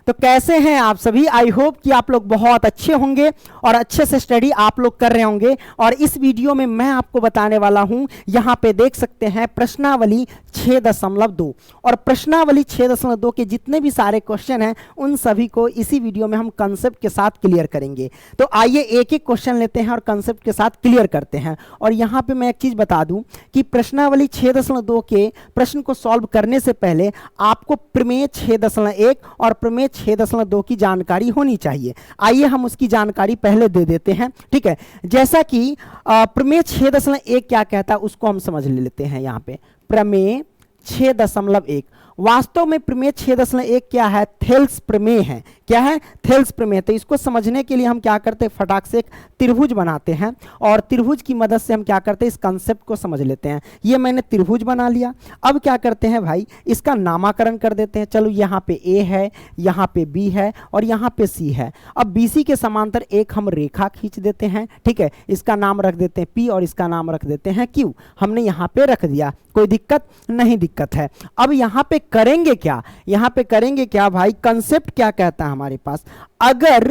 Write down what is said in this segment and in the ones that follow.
तो कैसे हैं आप सभी? आई होप कि आप लोग बहुत अच्छे होंगे और अच्छे से स्टडी आप लोग कर रहे होंगे। और इस वीडियो में मैं आपको बताने वाला हूं, यहां पे देख सकते हैं प्रश्नावली 6.2 और प्रश्नावली 6.2 के जितने भी सारे क्वेश्चन हैं उन सभी को इसी वीडियो में हम कंसेप्ट के साथ क्लियर करेंगे। तो आइए एक एक क्वेश्चन लेते हैं और कंसेप्ट के साथ क्लियर करते हैं। और यहां पे मैं एक चीज बता दूं कि प्रश्नावली 6.2 के प्रश्न को सॉल्व करने से पहले आपको प्रमेय 6.1 और प्रमेय 6.2 की जानकारी होनी चाहिए। आइए हम उसकी जानकारी पहले दे देते हैं, ठीक है। जैसा कि प्रमेय 6.1 क्या कहता है उसको हम समझ लेते हैं। यहाँ पे प्रमेय 6.1 वास्तव में प्रमेय 6.1 क्या है? थेल्स प्रमेय है। क्या है? थेल्स प्रमेय। तो इसको समझने के लिए हम क्या करते हैं, फटाक से एक त्रिभुज बनाते हैं और त्रिभुज की मदद से हम क्या करते हैं, इस कंसेप्ट को समझ लेते हैं। ये मैंने त्रिभुज बना लिया। अब क्या करते हैं भाई, इसका नामकरण कर देते हैं। चलो यहाँ पे ए है, यहाँ पे बी है और यहाँ पे सी है। अब BC के समांतर एक हम रेखा खींच देते हैं, ठीक है। इसका नाम रख देते हैं P और इसका नाम रख देते हैं Q। हमने यहाँ पे रख दिया, कोई दिक्कत नहीं? दिक्कत है। अब यहाँ पे करेंगे क्या? यहाँ पे करेंगे क्या भाई? कंसेप्ट क्या कहता है हमारे पास, अगर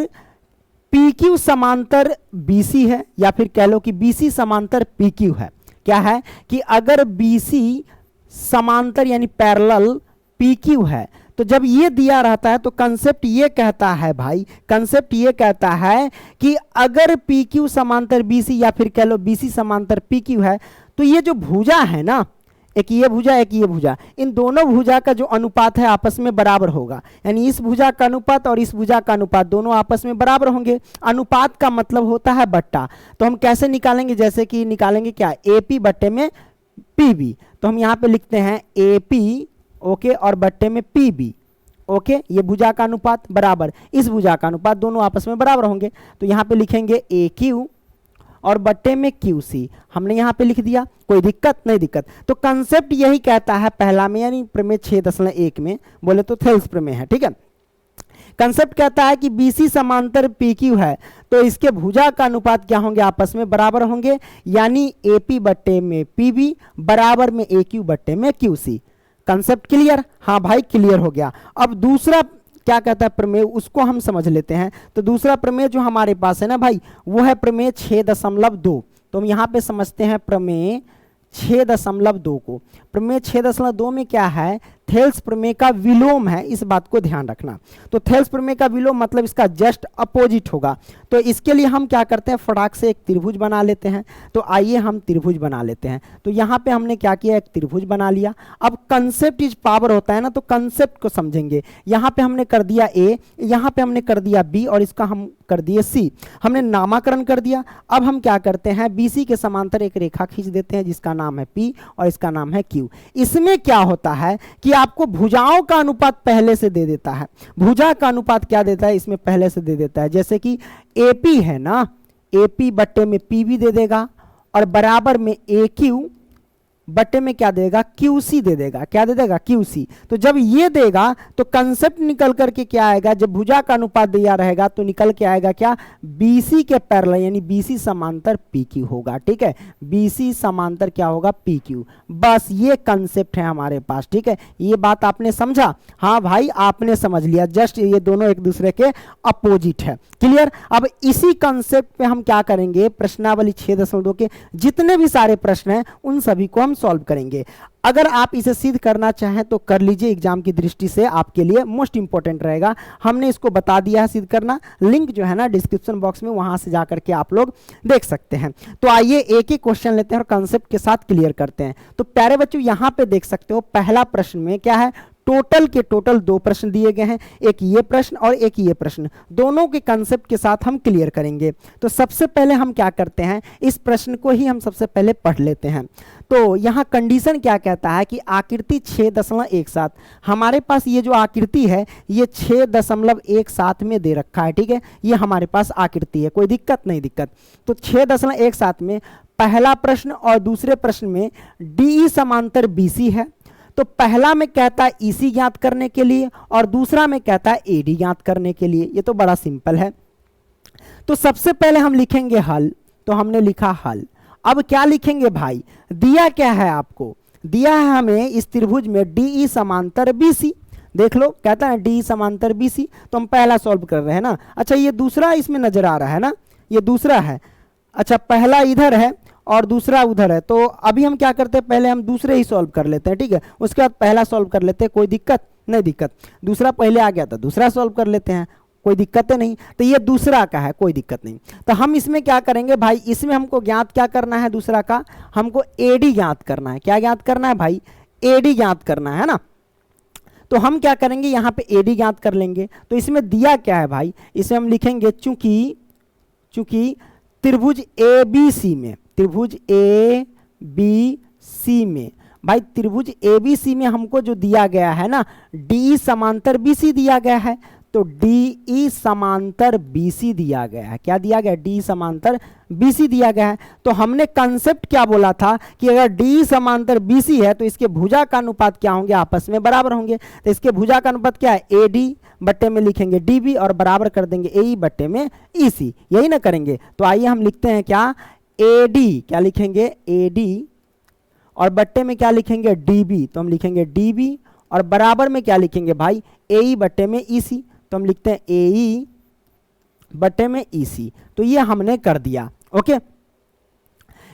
PQ समांतर BC है या फिर कह लो कि BC समांतर PQ है। क्या है कि अगर BC समांतर यानी पैरेलल PQ है, तो जब ये दिया रहता है तो कंसेप्ट ये कहता है भाई, कंसेप्ट ये कहता है कि अगर PQ समांतर BC या फिर कह लो BC समांतर PQ है, तो ये जो भुजा है ना, एक ये भुजा एक ये भुजा, इन दोनों भुजा का जो अनुपात है आपस में बराबर होगा। यानी इस भुजा का अनुपात और इस भुजा का अनुपात दोनों आपस में बराबर होंगे। अनुपात का मतलब होता है बट्टा। तो हम कैसे निकालेंगे? जैसे कि निकालेंगे क्या, AP बट्टे में PB। तो हम यहाँ पे लिखते हैं AP, ओके, और बट्टे में PB, ओके। ये भुजा का अनुपात बराबर इस भुजा का अनुपात, दोनों आपस में बराबर होंगे। तो यहाँ पे लिखेंगे AQ और बट्टे में QC। हमने यहाँ पे लिख दिया, कोई दिक्कत नहीं? दिक्कत। तो कंसेप्ट यही कहता है पहला में, यानी प्रमेय 6.1 में बोले तो थेल्स प्रमेय है, ठीक है। कंसेप्ट कहता है कि BC समांतर PQ है तो इसके भुजा का अनुपात क्या होंगे, आपस में बराबर होंगे। यानी AP बट्टे में PB बराबर में AQ बट्टे में QC। Concept clear? हाँ भाई क्लियर हो गया। अब दूसरा क्या कहता है प्रमेय, उसको हम समझ लेते हैं। तो दूसरा प्रमेय जो हमारे पास है ना भाई, वो है प्रमेय 6.2। तो हम यहाँ पे समझते हैं प्रमेय 6.2 को। प्रमेय 6.2 में क्या है, थेल्स प्रमेय का विलोम है, इस बात को ध्यान रखना। तो थेल्स प्रमेय का विलोम मतलब इसका जस्ट अपोजिट होगा। तो इसके लिए हम क्या करते हैं, फटाक से एक त्रिभुज बना लेते हैं। तो आइए हम त्रिभुज बना लेते हैं। तो यहाँ पे हमने क्या किया, एक त्रिभुज बना लिया। अब कंसेप्ट इज पावर होता है ना, तो कंसेप्ट को समझेंगे। यहाँ पे हमने कर दिया A, यहाँ पे हमने कर दिया B और इसका हम कर दिए C। हमने नामकरण कर दिया। अब हम क्या करते हैं, BC के समांतर एक रेखा खींच देते हैं जिसका नाम है P और इसका नाम है Q। इसमें क्या होता है कि आपको भुजाओं का अनुपात पहले से दे देता है। भुजा का अनुपात क्या देता है, इसमें पहले से दे देता है। जैसे कि AP है ना, AP बट्टे में PB दे देगा और बराबर में AQ बट्टे में क्या देगा, QC दे देगा। क्या दे देगा, QC। तो जब ये देगा तो कंसेप्ट निकल करके क्या आएगा, जब भुजा का अनुपात दिया रहेगा तो निकल के आएगा क्या, BC के पैरेलल यानी BC समांतर PQ होगा, ठीक है। BC समांतर क्या होगा, PQ। बस ये कंसेप्ट है हमारे पास, ठीक है। ये बात आपने समझा? हाँ भाई आपने समझ लिया, जस्ट ये दोनों एक दूसरे के अपोजिट है। क्लियर? अब इसी कंसेप्ट पे हम क्या करेंगे, प्रश्नावली 6.2 के जितने भी सारे प्रश्न हैं उन सभी को हम सॉल्व करेंगे। अगर आप इसे सिद्ध करना चाहें तो कर लीजिए, एग्जाम की दृष्टि से आपके लिए मोस्ट इंपॉर्टेंट रहेगा। हमने इसको बता दिया है सिद्ध करना, लिंक जो है ना डिस्क्रिप्शन बॉक्स में, वहां से जाकर के आप लोग देख सकते हैं। तो आइए एक एक क्वेश्चन लेते हैं और कंसेप्ट के साथ क्लियर करते हैं। तो प्यारे बच्चों यहां पे देख सकते हो पहला प्रश्न में क्या है, टोटल के टोटल 2 प्रश्न दिए गए हैं, एक ये प्रश्न और एक ये प्रश्न। दोनों के कंसेप्ट के साथ हम क्लियर करेंगे। तो सबसे पहले हम क्या करते हैं, इस प्रश्न को ही हम सबसे पहले पढ़ लेते हैं। तो यहाँ कंडीशन क्या कहता है कि आकृति 6.17, हमारे पास ये जो आकृति है ये 6.17 में दे रखा है, ठीक है। ये हमारे पास आकृति है, कोई दिक्कत नहीं? दिक्कत। तो 6.17 में पहला प्रश्न और दूसरे प्रश्न में DE समांतर BC है। तो पहला में कहता है EC ज्ञात करने के लिए और दूसरा में कहता है AD ज्ञात करने के लिए। ये तो बड़ा सिंपल है। तो सबसे पहले हम लिखेंगे हल। तो हमने लिखा हल। अब क्या लिखेंगे भाई, दिया क्या है आपको, दिया है हमें इस त्रिभुज में DE समांतर BC। देख लो, कहता है डी समांतर बीसी, तो हम पहला सॉल्व कर रहे हैं ना। अच्छा ये दूसरा इसमें नजर आ रहा है ना, ये दूसरा है। अच्छा पहला इधर है और दूसरा उधर है, तो अभी हम क्या करते हैं, पहले हम दूसरे ही सॉल्व कर लेते हैं, ठीक है, उसके बाद पहला सॉल्व कर लेते हैं, कोई दिक्कत नहीं दिक्कत। दूसरा पहले आ गया था, दूसरा सॉल्व कर लेते हैं, कोई दिक्कत नहीं। तो ये दूसरा का है, कोई दिक्कत नहीं। तो हम इसमें क्या करेंगे भाई, इसमें हमको ज्ञात क्या करना है, दूसरा का हमको एडी ज्ञात करना है। क्या ज्ञात करना है भाई, एडी ज्ञात करना है ना। तो हम क्या करेंगे, यहाँ पे एडी ज्ञात कर लेंगे। तो इसमें दिया क्या है भाई, इसमें हम लिखेंगे चूंकि त्रिभुज ए बी सी में, त्रिभुज ए बी सी में भाई, त्रिभुज ए बी सी में हमको जो दिया गया है ना, डी समांतर बी सी दिया गया है, तो डी ई समांतर बी सी दिया गया है। क्या दिया गया, डी समांतर बी सी दिया गया है। तो हमने कंसेप्ट क्या बोला था कि अगर डी समांतर बी सी है तो इसके भुजा का अनुपात क्या होंगे, आपस में बराबर होंगे। तो इसके भुजा का अनुपात क्या है, ए डी बट्टे में लिखेंगे डी बी और बराबर कर देंगे ए ई बट्टे में ई सी, यही ना करेंगे। तो आइए हम लिखते हैं क्या, ए डी, क्या लिखेंगे ए डी, और बट्टे में क्या लिखेंगे डी बी, तो हम लिखेंगे डी बी, और बराबर में क्या लिखेंगे भाई, ए ई बट्टे में ई सी, तो हम लिखते हैं ए ई बट्टे में ई सी। तो ये हमने कर दिया, ओके।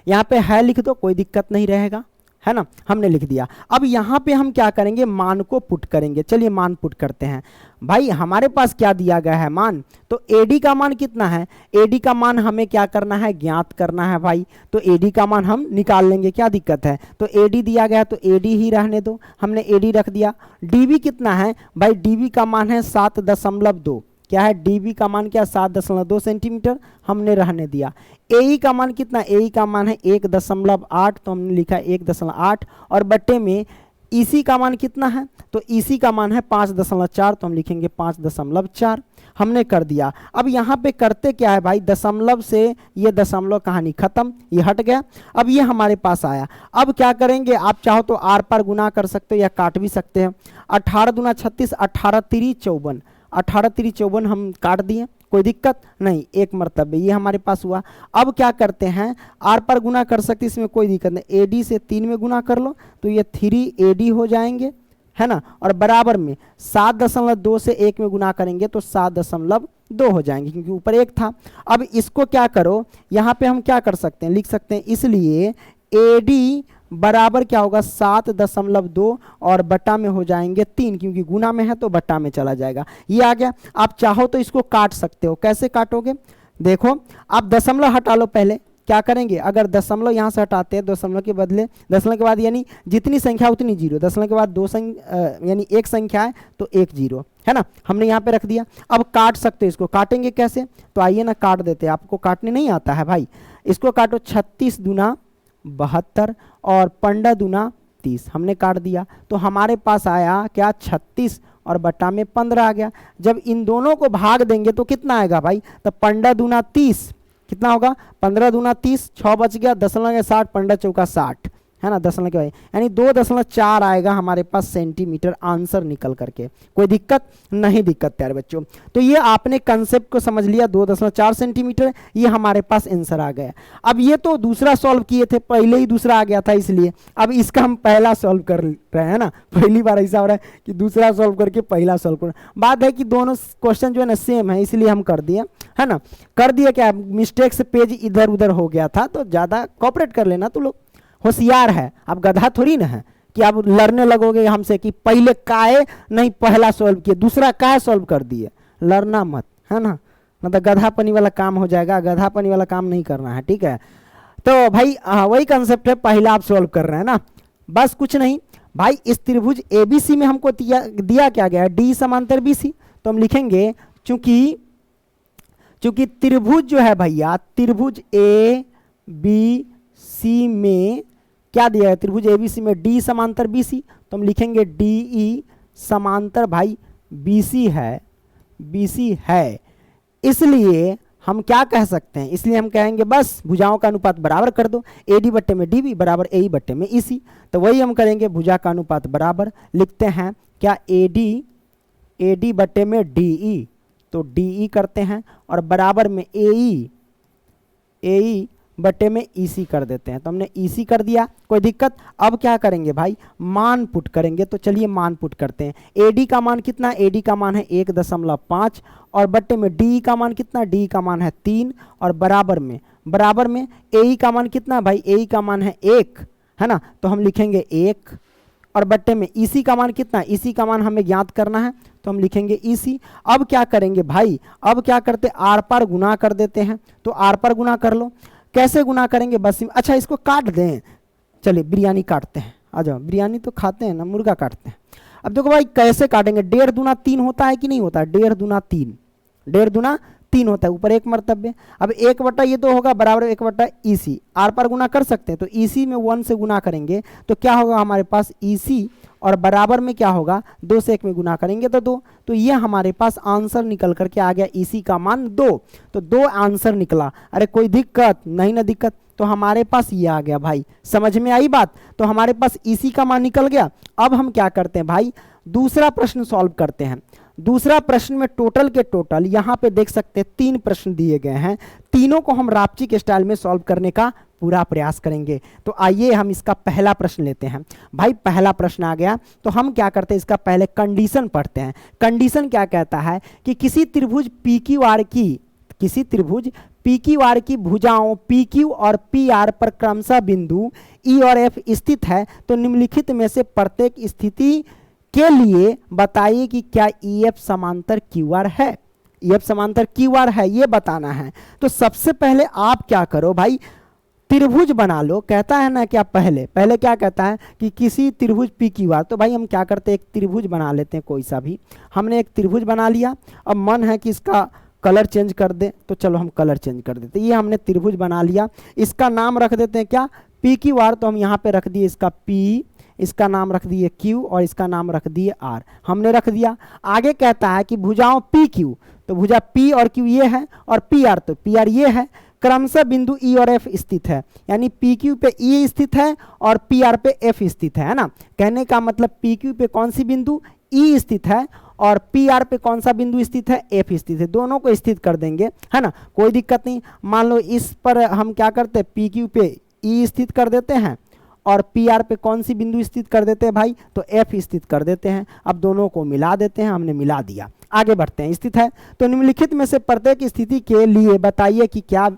यहाँ पे है लिख दो, कोई दिक्कत नहीं रहेगा, है ना, हमने लिख दिया। अब यहाँ पे हम क्या करेंगे, मान को पुट करेंगे। चलिए मान पुट करते हैं भाई। हमारे पास क्या दिया गया है, मान। तो एडी का मान कितना है, एडी का मान हमें क्या करना है, ज्ञात करना है भाई। तो एडी का मान हम निकाल लेंगे, क्या दिक्कत है। तो एडी दिया गया तो एडी ही रहने दो, हमने एडी रख दिया। डीबी कितना है भाई, डीबी का मान है 7.2, क्या है डीबी का मान, क्या 7.2 सेंटीमीटर, हमने रहने दिया। एई का मान कितना, एई का मान है 1.8, तो हमने लिखा 1.8, और बट्टे में ईसी का मान कितना है, तो ईसी का मान है 5.4, तो हम लिखेंगे 5.4, हमने कर दिया। अब यहाँ पे करते क्या है भाई, दशमलव से ये दशमलव कहानी खत्म, ये हट गया। अब ये हमारे पास आया। अब क्या करेंगे, आप चाहो तो आर पार गुना कर सकते हो या काट भी सकते हैं। 18 दूना 36, 18 तिरी 54, 18 तिरी 54 हम काट दिए, कोई दिक्कत नहीं, एक मरतबे ये हमारे पास हुआ। अब क्या करते हैं, आर पर गुना कर सकते, इसमें कोई दिक्कत नहीं। एडी से 3 में गुना कर लो तो ये 3 एडी हो जाएंगे, है ना, और बराबर में 7.2 से 1 में गुना करेंगे तो 7.2 हो जाएंगे, क्योंकि ऊपर 1 था। अब इसको क्या करो, यहाँ पे हम क्या कर सकते हैं, लिख सकते हैं, इसलिए एडी बराबर क्या होगा 7.2 और बटा में हो जाएंगे 3, क्योंकि गुना में है तो बटा में चला जाएगा, ये आ गया। आप चाहो तो इसको काट सकते हो, कैसे काटोगे, देखो आप दशमलव हटा लो। पहले क्या करेंगे, अगर दशमलव यहाँ से हटाते हैं, दशमलव के बदले, दशमलव के बाद यानी जितनी संख्या उतनी जीरो, दशमलव के बाद 2 संख्या यानी 1 संख्या है तो 1 जीरो, है ना, हमने यहाँ पे रख दिया। अब काट सकते हो, इसको काटेंगे कैसे, तो आइए ना काट देते हैं। आपको काटने नहीं आता है भाई, इसको काटो। 36 दूना 72 और 15 दूना 30, हमने काट दिया। तो हमारे पास आया क्या, 36 और बटा में 15 आ गया। जब इन दोनों को भाग देंगे तो कितना आएगा भाई, तो 15 दूना 30 कितना होगा, 15 दूना 30, 6 बच गया, 10×60, 15 चौका 60, है ना, दशमलव के भाई, यानी 2.4 आएगा हमारे पास सेंटीमीटर आंसर निकल करके। कोई दिक्कत नहीं, दिक्कत प्यारे बच्चों। तो ये आपने कंसेप्ट को समझ लिया, 2.4 सेंटीमीटर, ये हमारे पास आंसर आ गया। अब ये तो दूसरा सॉल्व किए थे, पहले ही दूसरा आ गया था, इसलिए अब इसका हम पहला सॉल्व कर रहे हैं ना। पहली बार ऐसा हो रहा है कि दूसरा सॉल्व करके पहला सॉल्व कर, बात है कि दोनों क्वेश्चन जो है ना सेम है, इसलिए हम कर दिए, है ना, कर दिया। क्या मिस्टेक से पेज इधर उधर हो गया था, तो ज़्यादा कॉपरेट कर लेना, तो लोग होशियार है, आप गधा थोड़ी ना है कि आप लड़ने लगोगे हमसे कि पहले काहे नहीं पहला सॉल्व किए, दूसरा काहे सॉल्व कर दिए। लड़ना मत, है ना, मतलब गधापनी वाला काम हो जाएगा, गधापनी वाला काम नहीं करना है, ठीक है। तो भाई वही कंसेप्ट है, पहला आप सॉल्व कर रहे हैं ना, बस कुछ नहीं भाई। इस त्रिभुज एबीसी में हमको दिया क्या गया है, डी समांतर बीसी, तो हम लिखेंगे चूंकि त्रिभुज जो है भैया, त्रिभुज ए बी सी में क्या दिया है, त्रिभुज एबीसी में डी समांतर बीसी, तो हम लिखेंगे डीई समांतर भाई बीसी है, इसलिए हम क्या कह सकते हैं, इसलिए हम कहेंगे बस भुजाओं का अनुपात बराबर कर दो, एडी बट्टे में डीबी बराबर एई बट्टे में ईसी। तो वही हम करेंगे, भुजा का अनुपात बराबर लिखते हैं क्या, एडी बट्टे में डीई, तो डीई करते हैं, और बराबर में एई बटे में EC कर देते हैं। तो हमने EC कर दिया, कोई दिक्कत। अब क्या करेंगे भाई, मान पुट करेंगे। तो चलिए मान पुट करते हैं। AD का मान कितना, AD का मान है 1.5 और बटे में DE का मान कितना, DE का मान है 3 और बराबर में AE का मान कितना भाई, AE का मान है 1, है ना। तो हम लिखेंगे 1 और बट्टे में EC का मान कितना, EC का मान हमें ज्ञात करना है तो हम लिखेंगे EC। अब क्या करेंगे भाई, अब क्या करते, आर पार गुना कर देते हैं। तो आर पार गुना कर लो। कैसे गुना करेंगे, बस अच्छा इसको काट दें। चलिए बिरयानी काटते हैं, आ जाओ, बिरयानी तो खाते हैं ना, मुर्गा काटते हैं। अब देखो भाई कैसे काटेंगे, 1.5 दूना 3 होता है कि नहीं होता, 1.5 दूना 3, 1.5 दूना 3 होता है, ऊपर 1 मर्तबे। अब 1 बटा ये तो होगा बराबर 1 बटा EC, आर पर गुना कर सकते हैं। तो EC में 1 से गुना करेंगे तो क्या होगा हमारे पास EC और बराबर में क्या होगा, 2 से 1 में गुना करेंगे तो 2। तो ये हमारे पास आंसर निकल करके आ गया, EC का मान 2। तो 2 आंसर निकला। अरे कोई दिक्कत नहीं ना, दिक्कत। तो हमारे पास ये आ गया भाई, समझ में आई बात। तो हमारे पास EC का मान निकल गया। अब हम क्या करते हैं भाई, दूसरा प्रश्न सॉल्व करते हैं। दूसरा प्रश्न में टोटल के टोटल यहाँ पे देख सकते हैं 3 प्रश्न दिए गए हैं। तीनों को हम रापची के स्टाइल में सॉल्व करने का पूरा प्रयास करेंगे। तो आइए हम इसका पहला प्रश्न लेते हैं। भाई पहला प्रश्न आ गया तो हम क्या करते हैं, इसका पहले कंडीशन पढ़ते हैं। कंडीशन क्या कहता है कि किसी त्रिभुज PQR की भुजाओं PQ और PR पर क्रमशः बिंदु E और F स्थित है तो निम्नलिखित में से प्रत्येक स्थिति के लिए बताइए कि क्या EF समांतर QR है। EF समांतर QR है ये बताना है। तो सबसे पहले आप क्या करो भाई, त्रिभुज बना लो। कहता है ना क्या, पहले क्या कहता है कि किसी त्रिभुज PQR। तो भाई हम क्या करते हैं, एक त्रिभुज बना लेते हैं कोई सा भी। हमने एक त्रिभुज बना लिया। अब मन है कि इसका कलर चेंज कर दे, तो चलो हम कलर चेंज कर देते। ये हमने त्रिभुज बना लिया, इसका नाम रख देते हैं क्या, PQR। तो हम यहाँ पे रख दिए इसका P, इसका नाम रख दिए Q और इसका नाम रख दिए R, हमने रख दिया। आगे कहता है कि भुजाओं PQ, तो भुजा P और Q ये है और PR, तो PR ये है। क्रमशः बिंदु E और F स्थित है, यानी PQ पे E स्थित है और PR पे F स्थित है ना। कहने का मतलब PQ पे कौन सी बिंदु, E स्थित है और PR पे कौन सा बिंदु स्थित है, F स्थित है। दोनों को स्थित कर देंगे, है ना, कोई दिक्कत नहीं। मान लो इस पर हम क्या करते हैं, PQ पे E स्थित कर देते हैं और PR पे कौन सी बिंदु स्थित कर देते हैं भाई, तो F स्थित कर देते हैं। अब दोनों को मिला देते हैं, हमने मिला दिया। आगे बढ़ते हैं। स्थित है तो निम्नलिखित में से प्रत्येक स्थिति के लिए बताइए कि क्या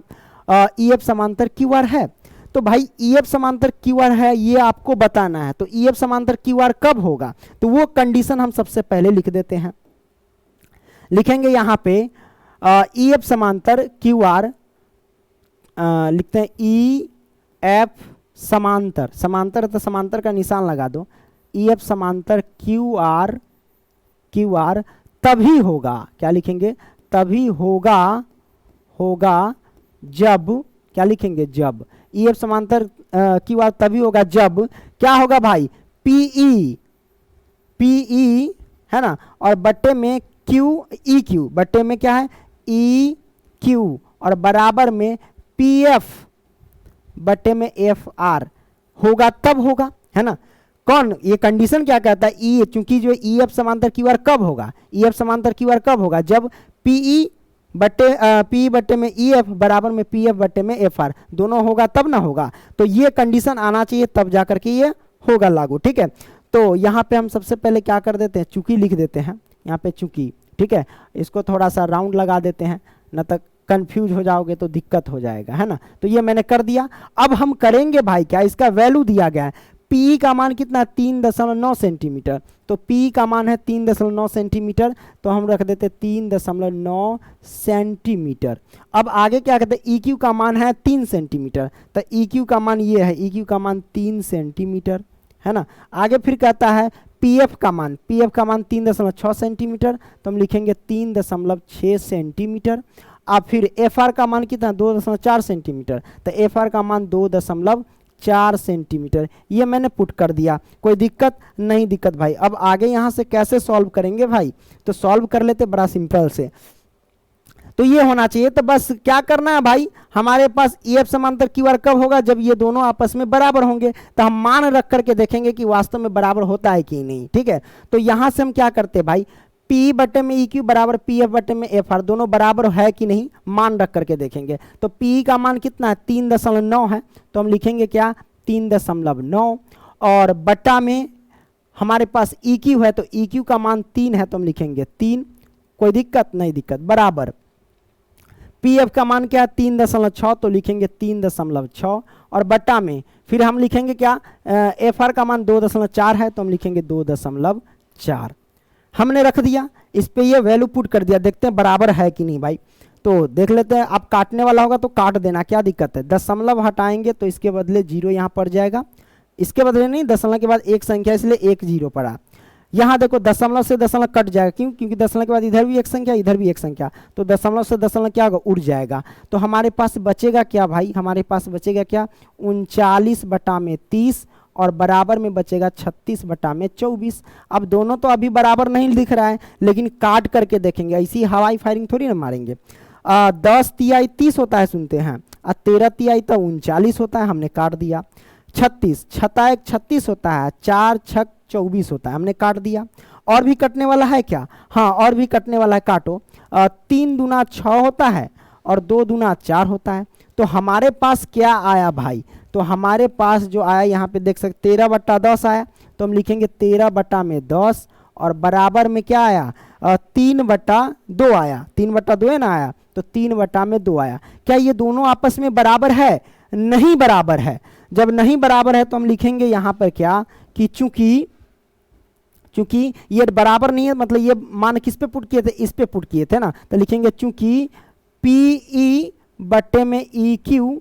EF समांतर QR है। तो भाई EF समांतर QR है ये आपको बताना है। तो EF समांतर QR कब होगा, तो वो कंडीशन हम सबसे पहले लिख देते हैं। लिखेंगे यहाँ पे EF समांतर QR, लिखते हैं EF समांतर, समांतर तो समांतर का निशान लगा दो। EF समांतर QR तभी होगा, क्या लिखेंगे, तभी होगा जब, क्या लिखेंगे, जब EF समांतर QR तभी होगा जब क्या होगा भाई, PE है ना, और बट्टे में EQ, बट्टे में क्या है EQ और बराबर में PF बट्टे में FR होगा, तब होगा, है ना। कौन, ये कंडीशन क्या कहता है, E, चूंकि जो EF समांतर QR कब होगा, EF समांतर QR कब होगा, जब PE बट्टे में EF बराबर में PF बट्टे में FR दोनों होगा, तब ना होगा। तो ये कंडीशन आना चाहिए, तब जाकर के ये होगा लागू, ठीक है। तो यहाँ पे हम सबसे पहले क्या कर देते हैं, चूंकि लिख देते हैं यहाँ पे चूंकि, ठीक है। इसको थोड़ा सा राउंड लगा देते हैं, न तक कंफ्यूज हो जाओगे तो दिक्कत हो जाएगा, है ना। तो ये मैंने कर दिया। अब हम करेंगे भाई क्या, इसका वैल्यू दिया गया है, PE का मान कितना 3.9 सेंटीमीटर। तो PE का मान है 3.9 सेंटीमीटर, तो हम रख देते 3.9 सेंटीमीटर। अब आगे क्या कहते हैं, EQ का मान है 3 सेंटीमीटर, तो EQ का मान ये है, EQ का मान 3 सेंटीमीटर, है ना। आगे फिर कहता है PF का मान 3.6 सेंटीमीटर, तो हम लिखेंगे 3.6 सेंटीमीटर। अब फिर FR का मान कितना 2.4 सेंटीमीटर, तो FR का मान 2.4 सेंटीमीटर। ये मैंने पुट कर दिया, कोई दिक्कत नहीं, दिक्कत भाई। अब आगे यहाँ से कैसे सॉल्व करेंगे भाई, तो सॉल्व कर लेते बड़ा सिंपल से। तो ये होना चाहिए, तो बस क्या करना है भाई, हमारे पास EF समांतर QR कब होगा, जब ये दोनों आपस में बराबर होंगे। तो हम मान रख करके देखेंगे कि वास्तव में बराबर होता है कि नहीं, ठीक है। तो यहाँ से हम क्या करते हैं भाई, पी बटे में ई क्यू बराबर पी एफ बटे में एफ आर, दोनों बराबर है कि नहीं मान रख करके देखेंगे। तो पी का मान कितना है 3.9 है, तो हम लिखेंगे क्या 3.9, और बटा में हमारे पास ई क्यू है, तो ई क्यू का मान 3 है, तो हम लिखेंगे 3, कोई दिक्कत नहीं, दिक्कत बराबर पी एफ का मान क्या है 3.6, तो लिखेंगे 3.6, और बटा में फिर हम लिखेंगे क्या एफ आर का मान 2.4 है, तो हम लिखेंगे 2.4, हमने रख दिया। इस पे ये वैल्यू पुट कर दिया, देखते हैं बराबर है कि नहीं भाई। तो देख लेते हैं, अब काटने वाला होगा तो काट देना, क्या दिक्कत है। दशमलव हटाएंगे तो इसके बदले 0 यहाँ पड़ जाएगा, इसके बदले नहीं, दशमलव के बाद एक संख्या इसलिए 1 0 पड़ा। यहाँ देखो दशमलव से दशमलव कट जाएगा, क्यों, क्योंकि दशमलव के बाद इधर भी एक संख्या इधर भी एक संख्या, तो दशमलव से दशमलव क्या होगा उड़ जाएगा। तो हमारे पास बचेगा क्या भाई, हमारे पास बचेगा क्या 39/30, और बराबर में बचेगा 36/24। अब दोनों तो अभी बराबर नहीं दिख रहा है, लेकिन काट करके देखेंगे, ऐसी हवाई फायरिंग थोड़ी ना मारेंगे। 10 तिहाई 30 होता है सुनते हैं, और 13 तिहाई तो 39 होता है, हमने काट दिया। 36 छताएक 36 होता है, 4 छक 24 होता है, हमने काट दिया। और भी कटने वाला है क्या, हाँ और भी कटने वाला है, काटो। 3 दूना 6 होता है, और 2 दूना 4 होता है। तो हमारे पास क्या आया भाई, तो हमारे पास जो आया यहाँ पे देख सकते 13/10 आया, तो हम लिखेंगे 13/10, और बराबर में क्या आया 3/2 आया, 3/2 है ना आया, तो 3/2 आया। क्या ये दोनों आपस में बराबर है, नहीं बराबर है। जब नहीं बराबर है तो हम लिखेंगे यहाँ पर क्या कि चूंकि ये बराबर नहीं है, मतलब ये मान किस पे पुट किए थे, इस पे पुट किए थे ना, तो लिखेंगे चूंकि पी ई बटे में ई क्यू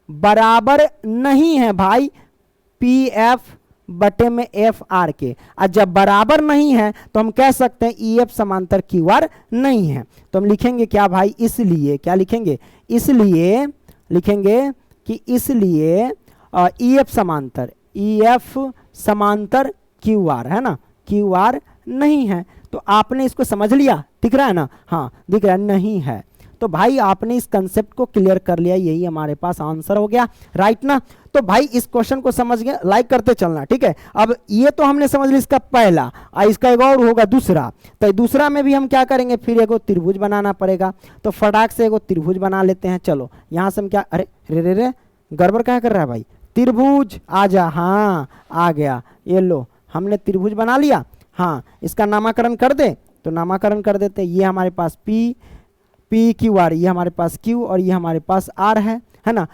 बराबर नहीं है भाई पी एफ बटे में एफ आर के। और जब बराबर नहीं है तो हम कह सकते हैं ई एफ समांतर क्यू आर नहीं है। तो हम लिखेंगे क्या भाई, इसलिए क्या लिखेंगे, इसलिए लिखेंगे कि इसलिए ई एफ समांतर क्यू आर है ना, क्यू आर नहीं है। तो आपने इसको समझ लिया, दिख रहा है ना, हाँ दिख रहा है, नहीं है। तो भाई आपने इस कंसेप्ट को क्लियर कर लिया, यही हमारे पास आंसर हो गया, राइट ना। तो भाई इस क्वेश्चन को समझ गए, लाइक करते चलना, ठीक है। अब ये तो हमने समझ लिया इसका पहला, इसका एक और होगा दूसरा। तो दूसरा में भी हम क्या करेंगे, फिर एगो त्रिभुज बनाना पड़ेगा। तो फटाक से एगो त्रिभुज बना लेते हैं। चलो यहाँ से हम क्या, अरे रे रे गड़बड़ क्या कर रहा है भाई, त्रिभुज आ जा, हाँ आ गया, ये लो हमने त्रिभुज बना लिया। हाँ इसका नामकरण कर दे, तो नामकरण कर देते। ये हमारे पास पी क्यू आर, ये हमारे पास क्यू और ये हमारे पास आर है ना।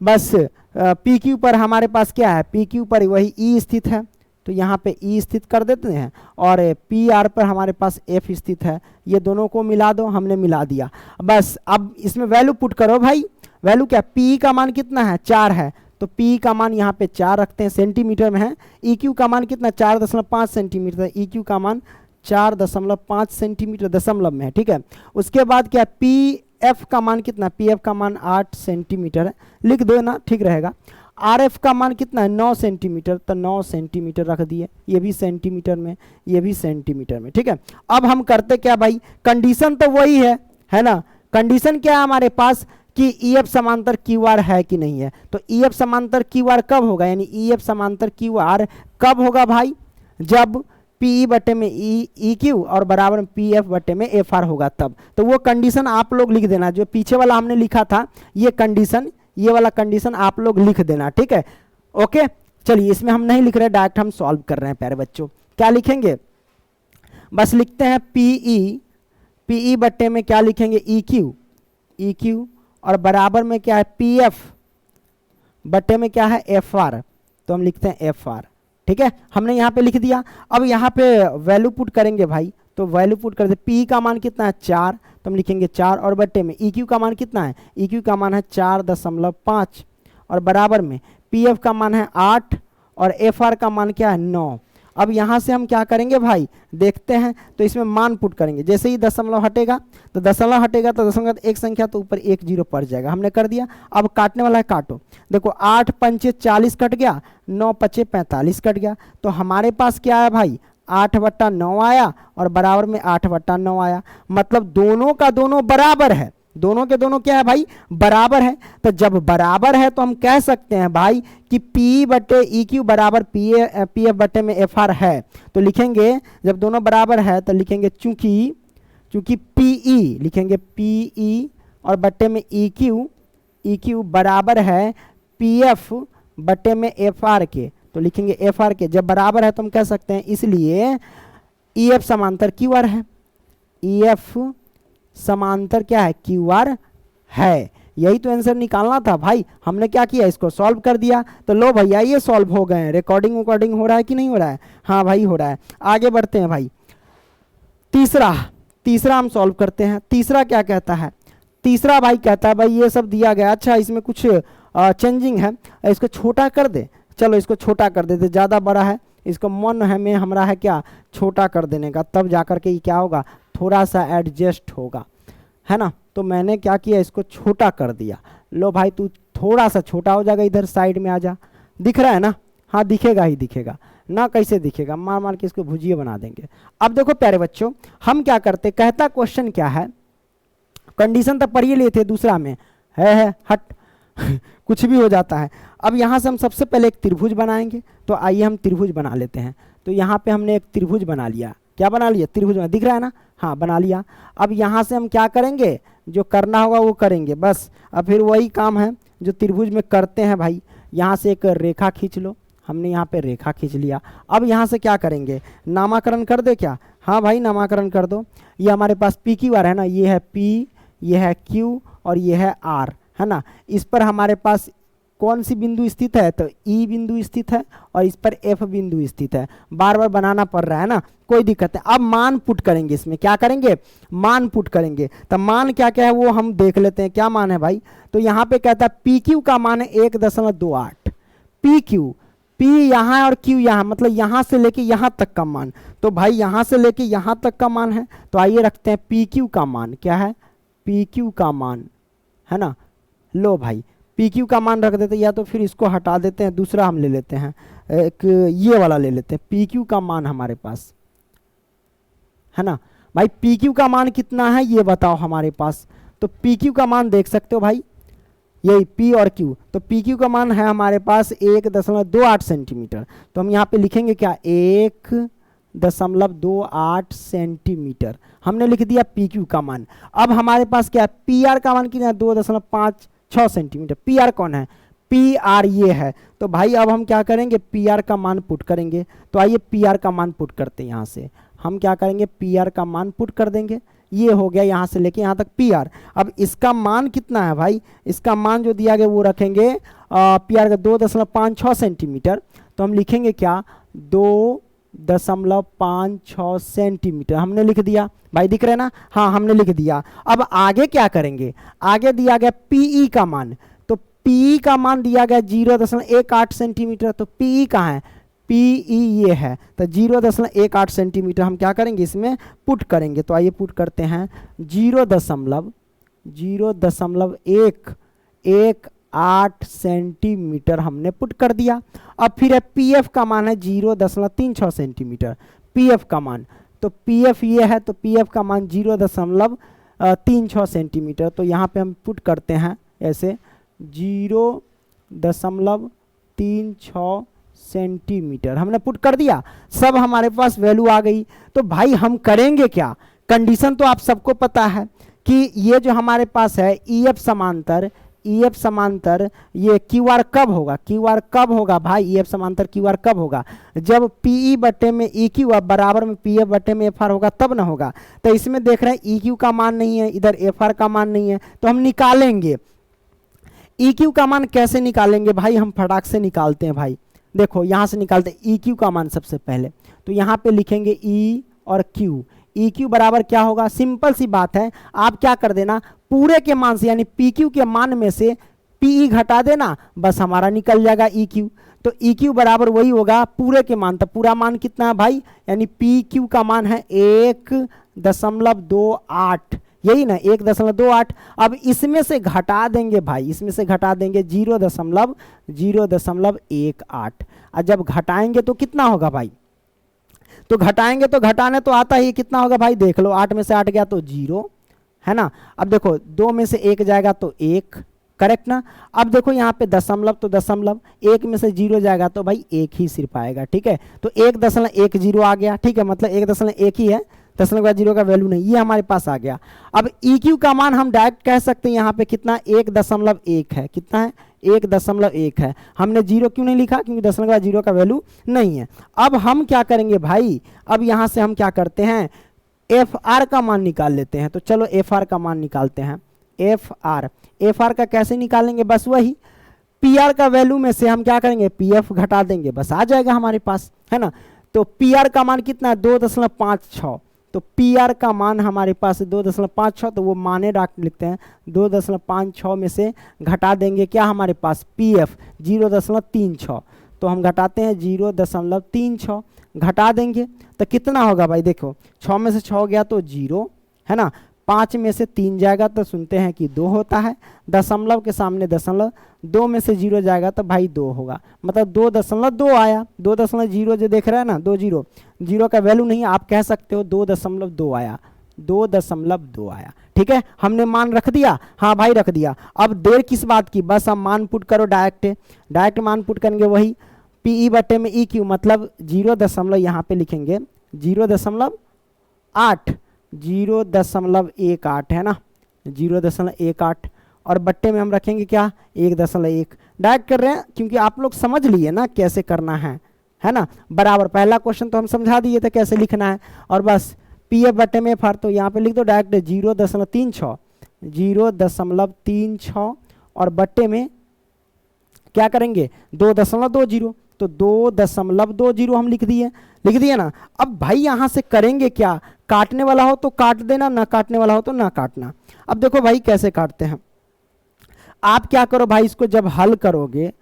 बस पी क्यू पर हमारे पास क्या है, पी क्यू पर वही ई स्थित है, तो यहाँ पे ई स्थित कर देते हैं, और पी आर पर हमारे पास एफ स्थित है। ये दोनों को मिला दो, हमने मिला दिया। बस अब इसमें वैल्यू पुट करो भाई, वैल्यू क्या, पी का मान कितना है 4 है, तो P का मान यहाँ पे 4 रखते हैं, सेंटीमीटर में है। EQ का मान कितना 4.5 सेंटीमीटर, EQ का मान 4.5 सेंटीमीटर दशमलव में है, ठीक है। उसके बाद क्या PF का मान कितना, PF का मान 8 सेंटीमीटर है, लिख दो ना, ठीक रहेगा। RF का मान कितना है 9 सेंटीमीटर, तो 9 सेंटीमीटर रख दिए, ये भी सेंटीमीटर में, ये भी सेंटीमीटर में, ठीक है। अब हम करते क्या भाई, कंडीशन तो वही है ना। कंडीशन क्या है हमारे पास कि EF समांतर QR है कि नहीं है। तो EF समांतर QR कब होगा, यानी EF समांतर QR कब होगा भाई, जब PE बटे में EQ और बराबर में PF बटे में FR होगा तब। तो वो कंडीशन आप लोग लिख देना, जो पीछे वाला हमने लिखा था ये कंडीशन, ये वाला कंडीशन आप लोग लिख देना, ठीक है। ओके चलिए, इसमें हम नहीं लिख रहे, डायरेक्ट हम सॉल्व कर रहे हैं प्यारे बच्चों। क्या लिखेंगे, बस लिखते हैं PE बटे में क्या लिखेंगे EQ और बराबर में क्या है PF बटे में क्या है FR, तो हम लिखते हैं FR, ठीक है। हमने यहाँ पे लिख दिया। अब यहाँ पे वैल्यू पुट करेंगे भाई, तो वैल्यू पुट कर दे। P का मान कितना है 4, तो हम लिखेंगे 4, और बटे में EQ का मान कितना है, EQ का मान है 4.5, और बराबर में PF का मान है 8 और FR का मान क्या है 9। अब यहाँ से हम क्या करेंगे भाई, देखते हैं। तो इसमें मान पुट करेंगे, जैसे ही दशमलव हटेगा तो दशमलव एक संख्या तो ऊपर 1 0 पड़ जाएगा, हमने कर दिया। अब काटने वाला है, काटो। देखो 8 पंचे 40 कट गया, 9 पचे 45 कट गया। तो हमारे पास क्या है भाई 8/9 आया और बराबर में 8/9 आया। मतलब दोनों का दोनों बराबर है, दोनों के दोनों क्या है भाई, बराबर है। तो जब बराबर है तो हम कह सकते हैं भाई कि पी बटे ई क्यू बराबर पी एफ बटे में एफ आर है। तो लिखेंगे जब दोनों बराबर है तो लिखेंगे चूंकि पी ई लिखेंगे पी ई और बटे में ई क्यू बराबर है पी एफ बटे में एफ आर के। तो लिखेंगे एफ आर के, जब बराबर है तो हम कह सकते हैं इसलिए ई एफ समांतर क्यू आर है। ई एफ समांतर क्या है, क्यू आर है। यही तो आंसर निकालना था भाई। हमने क्या किया, इसको सॉल्व कर दिया। तो लो भैया ये सॉल्व हो गए हैं। रिकॉर्डिंग हो रहा है कि नहीं हो रहा है? हाँ भाई हो रहा है। आगे बढ़ते हैं भाई। तीसरा हम सॉल्व करते हैं। तीसरा क्या कहता है? तीसरा भाई कहता है भाई ये सब दिया गया, अच्छा इसमें कुछ चेंजिंग है, इसको छोटा कर दे। चलो इसको छोटा कर देते, ज़्यादा बड़ा है, इसको मन है में हमारा है क्या, छोटा कर देने का, तब जाकर के ये क्या होगा, थोड़ा सा एडजस्ट होगा, है ना। तो मैंने क्या किया, इसको छोटा कर दिया। लो भाई तू थोड़ा सा छोटा हो जाएगा, इधर साइड में आ जा। दिख रहा है ना? हाँ दिखेगा ही दिखेगा ना, कैसे दिखेगा, मार मार के इसको भुजिया बना देंगे। अब देखो प्यारे बच्चों, हम क्या करते, कहता क्वेश्चन क्या है, कंडीशन तक पढ़िए लिए थे, दूसरा में है हट कुछ भी हो जाता है। अब यहाँ से हम सबसे पहले एक त्रिभुज बनाएंगे। तो आइए हम त्रिभुज बना लेते हैं। तो यहाँ पे हमने एक त्रिभुज बना लिया। क्या बना लिया? त्रिभुज बना, दिख रहा है ना? हाँ बना लिया। अब यहाँ से हम क्या करेंगे, जो करना होगा वो करेंगे बस। अब फिर वही काम है जो त्रिभुज में करते हैं भाई। यहाँ से एक रेखा खींच लो, हमने यहाँ पे रेखा खींच लिया। अब यहाँ से क्या करेंगे, नामाकरण कर दे क्या? हाँ भाई नामाकरण कर दो। ये हमारे पास पी क्यू आर है ना, ये है पी, ये है क्यू और ये है आर, है ना। इस पर हमारे पास कौन सी बिंदु स्थित है, तो ई बिंदु स्थित है और इस पर एफ बिंदु स्थित है। बार बार बनाना पड़ रहा है ना, कोई दिक्कत है। अब मान पुट करेंगे, इसमें क्या करेंगे, मान पुट करेंगे। तो मान क्या क्या है वो हम देख लेते हैं। क्या मान है भाई? तो यहाँ पे कहता है पी क्यू का मान है 1.28। पी क्यू, पी यहाँ है और क्यू यहाँ, मतलब यहाँ से लेके यहाँ तक का मान। तो भाई यहाँ से लेके यहाँ तक का मान है। तो आइए रखते हैं पी क्यू का मान, क्या है, पी क्यू का मान, है ना। लो भाई पी क्यू का मान रख देते, या तो फिर इसको हटा देते हैं, दूसरा हम ले लेते हैं, एक ये वाला ले लेते हैं। पी क्यू का मान हमारे पास है ना भाई, पी क्यू का मान कितना है ये बताओ हमारे पास। तो पी क्यू का मान देख सकते हो भाई, यही पी और क्यू। तो पी क्यू का मान है हमारे पास 1.28 सेंटीमीटर। तो हम यहाँ पे लिखेंगे क्या, 1.28 सेंटीमीटर हमने लिख दिया पी क्यू का मान। अब हमारे पास क्या है, पी आर का मान कितना है, 2.56 सेंटीमीटर। पी आर कौन है, पी आर ये है। तो भाई अब हम क्या करेंगे, पी आर का मान पुट करेंगे। तो आइए पी आर का मान पुट करते हैं। यहाँ से हम क्या करेंगे, पी आर का मान पुट कर देंगे। ये हो गया यहाँ से लेके यहाँ तक पी आर। अब इसका मान कितना है भाई, इसका मान जो दिया गया वो रखेंगे पी आर का 2.56 सेंटीमीटर। तो हम लिखेंगे क्या, 2.56 सेंटीमीटर हमने लिख दिया भाई, दिख रहा है ना? हाँ हमने लिख दिया। अब आगे क्या करेंगे, आगे दिया गया पीई का मान। तो पीई का मान दिया गया 0.18 सेंटीमीटर। तो पीई कहाँ है, पीई ये है। तो 0.18 सेंटीमीटर हम क्या करेंगे, इसमें पुट करेंगे। तो आइए पुट करते हैं, 0.018 सेंटीमीटर हमने पुट कर दिया। अब फिर है पी एफ का मान है 0.36 सेंटीमीटर, पी एफ का मान। तो पी एफ ये है, तो पी एफ का मान 0.36 सेंटीमीटर। तो यहाँ पे हम पुट करते हैं ऐसे 0.36 सेंटीमीटर हमने पुट कर दिया। सब हमारे पास वैल्यू आ गई। तो भाई हम करेंगे क्या, कंडीशन तो आप सबको पता है कि ये जो हमारे पास है ई एफ समांतर ये क्यू आर कब होगा, क्यू आर कब होगा भाई, ई एफ समांतर क्यू आर कब होगा, जब पीई बटे में ई क्यू बराबर में पी एफ बटे में एफ आर होगा, तब ना होगा। तो इसमें देख रहे हैं ई क्यू का मान नहीं है, इधर एफ आर का मान नहीं है। तो हम निकालेंगे ई क्यू का मान। कैसे निकालेंगे भाई, हम फटाक से निकालते हैं भाई। देखो यहाँ से निकालते हैं ई क्यू का मान सबसे पहले। तो यहाँ पे लिखेंगे ई और क्यू। ई क्यू बराबर क्या होगा, सिंपल सी बात है, आप क्या कर देना, पूरे के मान से यानी पी क्यू के मान में से पीई घटा देना, बस हमारा निकल जाएगा ई क्यू। तो ई क्यू बराबर वही होगा पूरे के मान। तो पूरा मान कितना है भाई, यानी पी क्यू का मान है 1.28, यही ना 1.28। अब इसमें से घटा देंगे भाई, इसमें से घटा देंगे 0.018। और जब घटाएंगे तो कितना होगा भाई, तो घटाएंगे तो घटाने तो आता ही, कितना होगा भाई देख लो, 8 में से 8 गया तो 0, है ना। अब देखो 2 में से 1 जाएगा तो 1, करेक्ट ना। अब देखो यहाँ पे दशमलव, तो दशमलव 1 में से 0 जाएगा तो भाई 1 ही सिर्फ आएगा, ठीक है। तो 1.10 आ गया, ठीक है, मतलब 1.1 ही है, दशमलव के बाद 0 का वैल्यू नहीं, ये हमारे पास आ गया। अब EQ का मान हम डायरेक्ट कह सकते हैं यहाँ पे कितना, 1.1 है, कितना है, 1.1 है। हमने 0 क्यों नहीं लिखा, क्योंकि दशमलव के बाद 0 का वैल्यू नहीं है। अब हम क्या करेंगे भाई, अब यहाँ से हम क्या करते हैं, FR का मान निकाल लेते हैं। तो चलो FR का मान निकालते हैं। FR का कैसे निकालेंगे, बस वही PR का वैल्यू में से हम क्या करेंगे, PF घटा देंगे, बस आ जाएगा हमारे पास, है ना। तो PR का मान कितना है, 2.56, तो PR का मान हमारे पास 2.56, तो वो माने लिखते हैं, 2.56 में से घटा देंगे क्या हमारे पास, PF 0.36, तो हम घटाते हैं 0.36 घटा देंगे तो कितना होगा भाई, देखो 6 में से 6 गया तो 0, है ना, 5 में से 3 जाएगा तो सुनते हैं कि 2 होता है, दशमलव के सामने दशमलव, 2 में से 0 जाएगा तो भाई 2 होगा, मतलब 2.2 आया, 2.0 जो देख रहे हैं ना, 2 0 का वैल्यू नहीं, आप कह सकते हो 2.2 आया, 2.2 आया, ठीक है। हमने मान रख दिया, हाँ भाई रख दिया। अब देर किस बात की, बस हम मान पुट करो, डायरेक्ट मान पुट करेंगे, वही PE बटे में EQ, मतलब 0. यहाँ पे लिखेंगे 0.8, 0.18 है ना, 0.18, और बट्टे में हम रखेंगे क्या, 1.1, डायरेक्ट कर रहे हैं क्योंकि आप लोग समझ लिए ना कैसे करना है ना। बराबर पहला क्वेश्चन तो हम समझा दिए थे कैसे लिखना है, और बस PF बट्टे में FR, तो यहाँ पे लिख दो डायरेक्ट 0.36, और बट्टे में क्या करेंगे 2.20, तो 2.20 हम लिख दिए ना। अब भाई यहाँ से करेंगे क्या, काटने वाला हो तो काट देना, ना काटने वाला हो तो ना काटना। अब देखो भाई कैसे काटते हैं, आप क्या करो भाई, इसको जब हल करोगे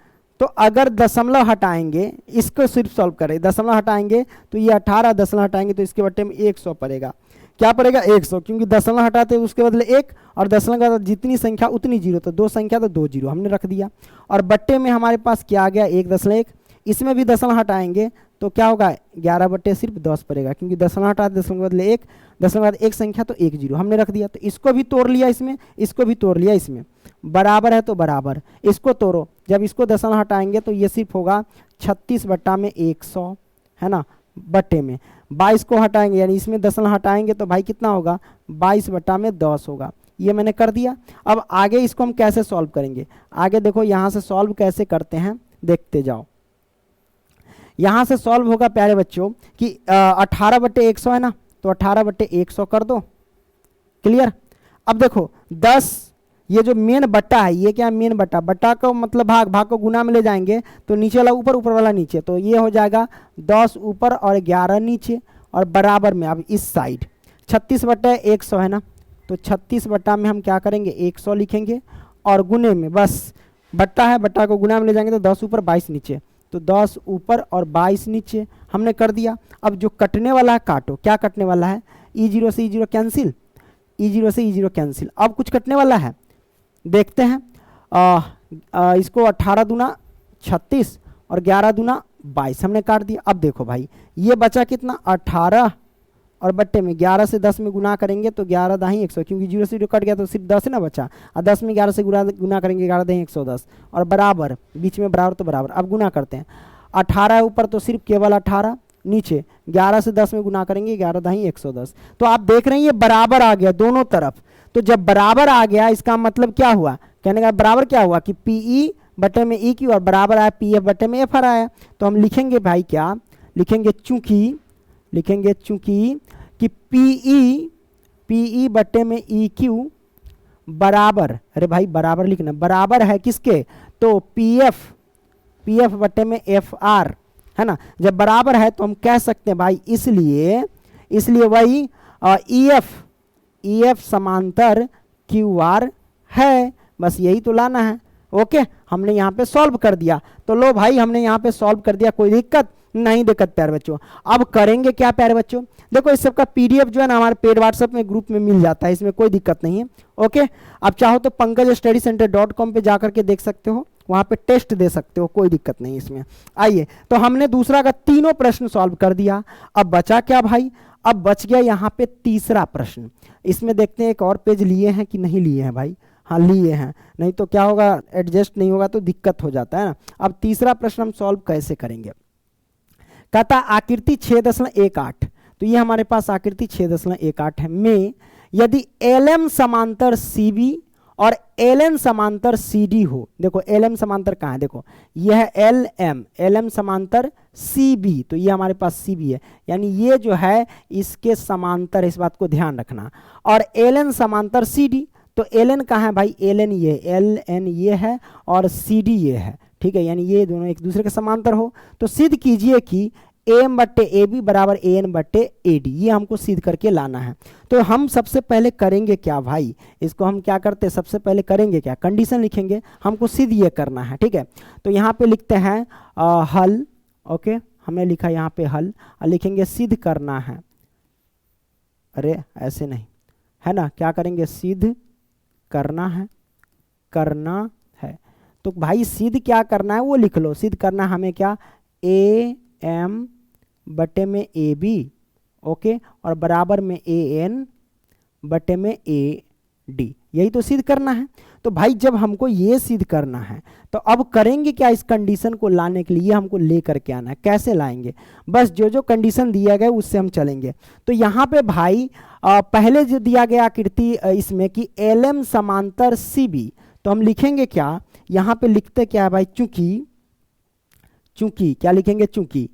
तो अगर दशमलव हटाएंगे, इसको सिर्फ सॉल्व करें, दशमलव हटाएंगे तो ये 18, दशमलव हटाएंगे तो इसके बट्टे में 100 पड़ेगा, क्या पड़ेगा 100, क्योंकि दशमलव हटाते हैं उसके बदले 1, और दशमलव के बाद जितनी संख्या उतनी 0, तो 2 संख्या तो 2 0 हमने रख दिया। और बट्टे में हमारे पास क्या आ गया, 1.1, इसमें भी दशमलव हटाएंगे तो क्या होगा, 11 बट्टे सिर्फ 10 पड़ेगा, क्योंकि दशमलव हटाते दशमलव के बदले 1, दशमलव के बाद 1 संख्या तो 1 0 हमने रख दिया। तो इसको भी तोड़ लिया इसमें, इसको भी तोड़ लिया इसमें, बराबर है तो बराबर, इसको तोड़ो, जब इसको दशमलव हटाएंगे तो ये सिर्फ होगा 36 बट्टा में 100, है ना, बट्टे में 22 को हटाएंगे, यानी इसमें दशमलव हटाएंगे तो भाई कितना होगा, 22 बट्टा में 10 होगा, ये मैंने कर दिया। अब आगे इसको हम कैसे सॉल्व करेंगे, आगे देखो यहाँ से सॉल्व कैसे करते हैं, देखते जाओ। यहाँ से सॉल्व होगा प्यारे बच्चों कि 18 बट्टे 100 है ना, तो 18 बट्टे 100 कर दो, क्लियर। अब देखो 10, ये जो मेन बट्टा है, ये क्या है, मेन बट्टा को मतलब भाग को गुना में ले जाएंगे तो नीचे वाला ऊपर, ऊपर वाला नीचे, तो ये हो जाएगा 10 ऊपर और 11 नीचे, और बराबर में अब इस साइड 36 बट्टा 100 है ना, तो 36 बट्टा में हम क्या करेंगे 100 लिखेंगे, और गुने में बस बट्टा है, बट्टा को गुना में ले जाएंगे तो 10 ऊपर 22 नीचे, तो 10 ऊपर और 22 नीचे हमने कर दिया। अब जो कटने वाला है काटो, क्या कटने वाला है, E0 से E0 कैंसिल, E0 से E0 कैंसिल। अब कुछ कटने वाला है, देखते हैं, इसको 18 दूना 36 और 11 दूना 22 हमने काट दिया। अब देखो भाई ये बचा कितना, 18 और बट्टे में 11 से 10 में गुना करेंगे तो 11 दाही 100, क्योंकि 0 से 0 कट गया तो सिर्फ 10 ना बचा, और 10 में 11 से गुना करेंगे 11 दाही 110, और बराबर, बीच में बराबर तो बराबर। अब गुना करते हैं, 18 है ऊपर तो सिर्फ केवल 18, नीचे 11 से 10 में गुना करेंगे 11 दाही 110, तो आप देख रहे हैं ये बराबर आ गया दोनों तरफ। तो जब बराबर आ गया इसका मतलब क्या हुआ, कहने का बराबर क्या हुआ कि PE बटे में EQ, और बराबर आया PF बटे में FR आया। तो हम लिखेंगे भाई क्या लिखेंगे, चूंकि कि PE बटे में EQ बराबर, अरे भाई बराबर लिखना, बराबर है किसके, तो PF बटे में FR, है ना। जब बराबर है तो हम कह सकते हैं भाई, इसलिए वही EF समांतर QR है, बस यही तो लाना है। ओके, हमने यहाँ पे सॉल्व कर दिया, तो लो भाई हमने यहाँ पे सॉल्व कर दिया, कोई दिक्कत नहीं प्यारे बच्चों। अब करेंगे क्या प्यारे बच्चों, देखो इस सब का PDF जो है ना हमारे पेड व्हाट्सएप में ग्रुप में मिल जाता है, इसमें कोई दिक्कत नहीं है। ओके, आप चाहो तो pankajstudycenter.com पे जाकर के देख सकते हो, वहाँ पे टेस्ट दे सकते हो, कोई दिक्कत नहीं इसमें। आइए, तो हमने दूसरा का तीनों प्रश्न सॉल्व कर दिया। अब बचा क्या भाई, अब बच गया यहाँ पे तीसरा प्रश्न। इसमें देखते हैं एक और पेज लिए हैं कि नहीं लिए हैं भाई। हाँ लिए हैं, नहीं तो क्या होगा, एडजस्ट नहीं होगा तो दिक्कत हो जाता है ना। अब तीसरा प्रश्न हम सॉल्व कैसे करेंगे। कहता आकृति 6.18, तो ये हमारे पास आकृति 6.18 है में यदि LM समांतर CB और LN समांतर CD हो। देखो LM समांतर कहाँ है, देखो यह LM समांतर CB, तो ये हमारे पास CB है, यानी ये जो है इसके समांतर, इस बात को ध्यान रखना। और LN समांतर CD, तो LN कहाँ है भाई, LN ये, LN ये है और CD ये है, ठीक है, यानी ये दोनों एक दूसरे के समांतर हो। तो सिद्ध कीजिए कि AM/AB बराबर AN/AD, ये हमको सिद्ध करके लाना है। तो हम सबसे पहले करेंगे क्या भाई, इसको हम क्या करते हैं, सबसे पहले करेंगे क्या, कंडीशन लिखेंगे, हमको सिद्ध ये करना है, ठीक है। तो यहाँ पे लिखते हैं हल, ओके, हमने लिखा यहाँ पे हल, और लिखेंगे सिद्ध करना है, अरे ऐसे नहीं है ना, क्या करेंगे, सिद्ध करना है, करना है। तो भाई सिद्ध क्या करना है वो लिख लो। सिद्ध करना हमें क्या, AM बटे में AB, ओके, और बराबर में AN बटे में AD, यही तो सिद्ध करना है। तो भाई जब हमको ये सिद्ध करना है तो अब करेंगे क्या, इस कंडीशन को लाने के लिए हमको ले करके आना है। कैसे लाएंगे, बस जो जो कंडीशन दिया गया उससे हम चलेंगे। तो यहाँ पे भाई पहले जो दिया गया आकृति इसमें कि LM समांतर CB, तो हम लिखेंगे क्या, यहाँ पे लिखते क्या है भाई, चूंकि क्या लिखेंगे, चूंकि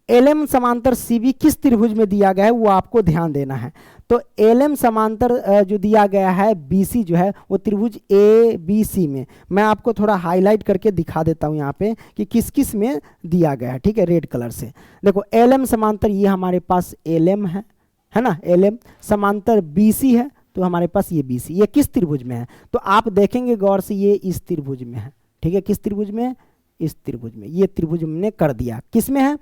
LM समांतर CB किस त्रिभुज में दिया गया है वो आपको ध्यान देना है। तो LM समांतर जो दिया गया है BC जो है वो त्रिभुज ABC में, मैं आपको थोड़ा हाईलाइट करके दिखा देता हूँ यहाँ पे कि किस किस में दिया गया है, ठीक है, रेड कलर से। देखो LM समांतर ये हमारे पास LM है ना, LM समांतर BC है, तो हमारे पास ये BC, ये किस त्रिभुज में है, तो आप देखेंगे गौर से, ये इस त्रिभुज में है, ठीक है, किस त्रिभुज में, इस त्रिभुज में। ये त्रिभुज हमने कर दिया, किस में है,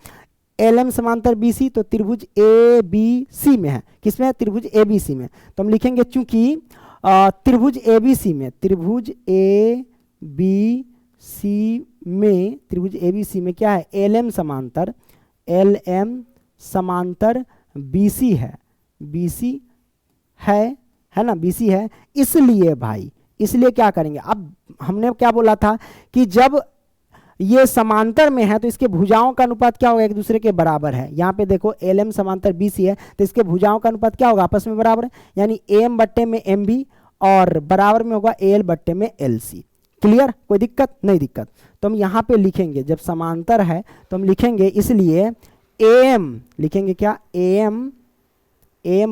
LM समांतर BC, तो त्रिभुज ABC में है, किसमें है, त्रिभुज ABC में। तो हम लिखेंगे चूंकि त्रिभुज ABC में, त्रिभुज ABC में, त्रिभुज ABC में क्या है, LM समांतर BC है, BC है ना, BC है। इसलिए भाई, इसलिए क्या करेंगे, अब हमने क्या बोला था कि जब ये समांतर में है तो इसके भुजाओं का अनुपात क्या होगा, एक दूसरे के बराबर है। यहाँ पे देखो LM समांतर BC है तो इसके भुजाओं का अनुपात क्या होगा, आपस में बराबर है, यानी AM बट्टे में MB और बराबर में होगा AL बट्टे में LC। क्लियर, कोई दिक्कत नहीं, दिक्कत। तो हम यहाँ पे लिखेंगे, जब समांतर है तो हम लिखेंगे, इसलिए AM लिखेंगे क्या, AM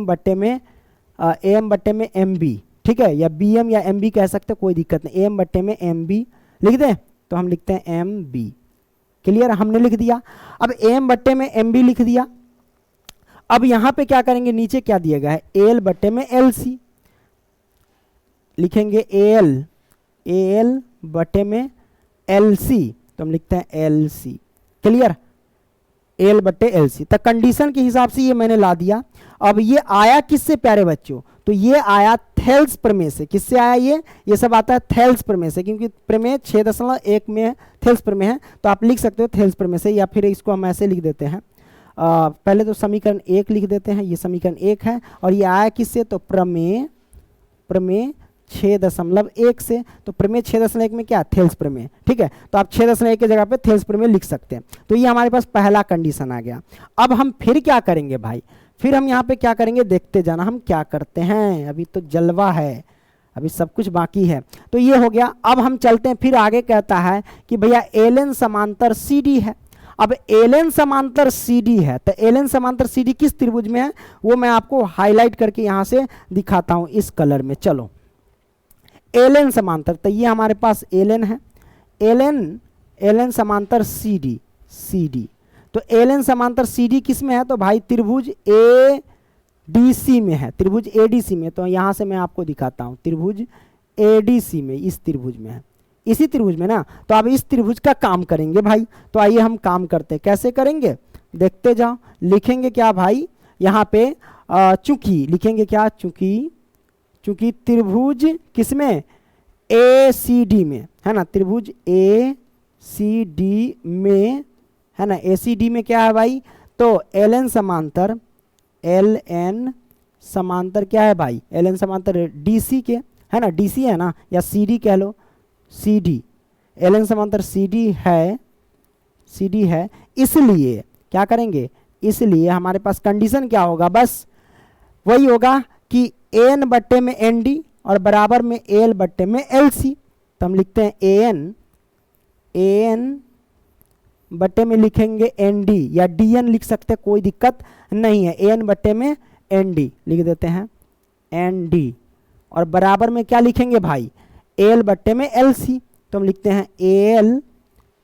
बट्टे में MB, ठीक है, या BM या MB कह सकते, कोई दिक्कत नहीं, AM बट्टे में MB लिख दें, तो हम लिखते हैं MB। क्लियर, हमने लिख दिया। अब AM बट्टे में MB लिख दिया। अब यहां पे क्या करेंगे, नीचे क्या दिया गया है, AL बट्टे में LC लिखेंगे, AL बट्टे में LC, तो हम लिखते हैं LC। क्लियर, AL बट्टे LC। तो कंडीशन के हिसाब से ये मैंने ला दिया। अब ये आया किससे प्यारे बच्चों, तो ये आया थेल्स प्रमेय से। किससे आया ये सब आता है थेल्स प्रमेय से, क्योंकि प्रमेय 6.1 में थेल्स प्रमेय है, तो आप लिख सकते हो थेल्स प्रमेय से, या फिर इसको हम ऐसे लिख देते हैं, पहले तो समीकरण 1 लिख देते हैं, ये समीकरण 1 है, और ये आया किससे, तो प्रमेय 6.1 से। तो प्रमेय 6.1 में क्या, थेल्स प्रमेय, ठीक है, तो आप 6.1 की जगह पे थेल्स प्रमेय लिख सकते हैं। तो ये हमारे पास पहला कंडीशन आ गया। अब हम फिर क्या करेंगे भाई, फिर हम यहाँ पे क्या करेंगे, देखते जाना हम क्या करते हैं, अभी तो जलवा है, अभी सब कुछ बाकी है। तो ये हो गया। अब हम चलते हैं, फिर आगे कहता है कि भैया LN समांतर CD है। अब LN समांतर CD है, तो LN समांतर CD किस त्रिभुज में है वो मैं आपको हाईलाइट करके यहाँ से दिखाता हूँ इस कलर में। चलो, LN समांतर, तो ये हमारे पास LN है, LN समांतर CD, तो LN समांतर CD किस में है, तो भाई त्रिभुज ADC में है, त्रिभुज ADC में। तो यहाँ से मैं आपको दिखाता हूँ, त्रिभुज ADC में, इस त्रिभुज में है, इसी त्रिभुज में ना। तो अब इस त्रिभुज का काम करेंगे भाई, तो आइए हम काम करते हैं। कैसे करेंगे देखते जाओ। लिखेंगे क्या भाई, यहाँ पे चूंकि लिखेंगे क्या, चूंकि त्रिभुज किसमें, ACD में है ना, त्रिभुज ACD में है ना, ACD में क्या है भाई, तो LN समांतर एल एन समांतर क्या है भाई, एल एन समांतर डी सी के, है ना, डी सी है ना, या सी डी कह लो, सी डी, एल एन समांतर सी डी है, इसलिए क्या करेंगे, इसलिए हमारे पास कंडीशन क्या होगा, बस वही होगा कि एन बट्टे में एन डी और बराबर में एल बट्टे में एल सी। तो हम लिखते हैं एन बट्टे में लिखेंगे एन डी या डी एन लिख सकते हैं, कोई दिक्कत नहीं है, एन बट्टे में एन डी लिख देते हैं, एन डी, और बराबर में क्या लिखेंगे भाई, एल बट्टे में एल सी। तो हम लिखते हैं एल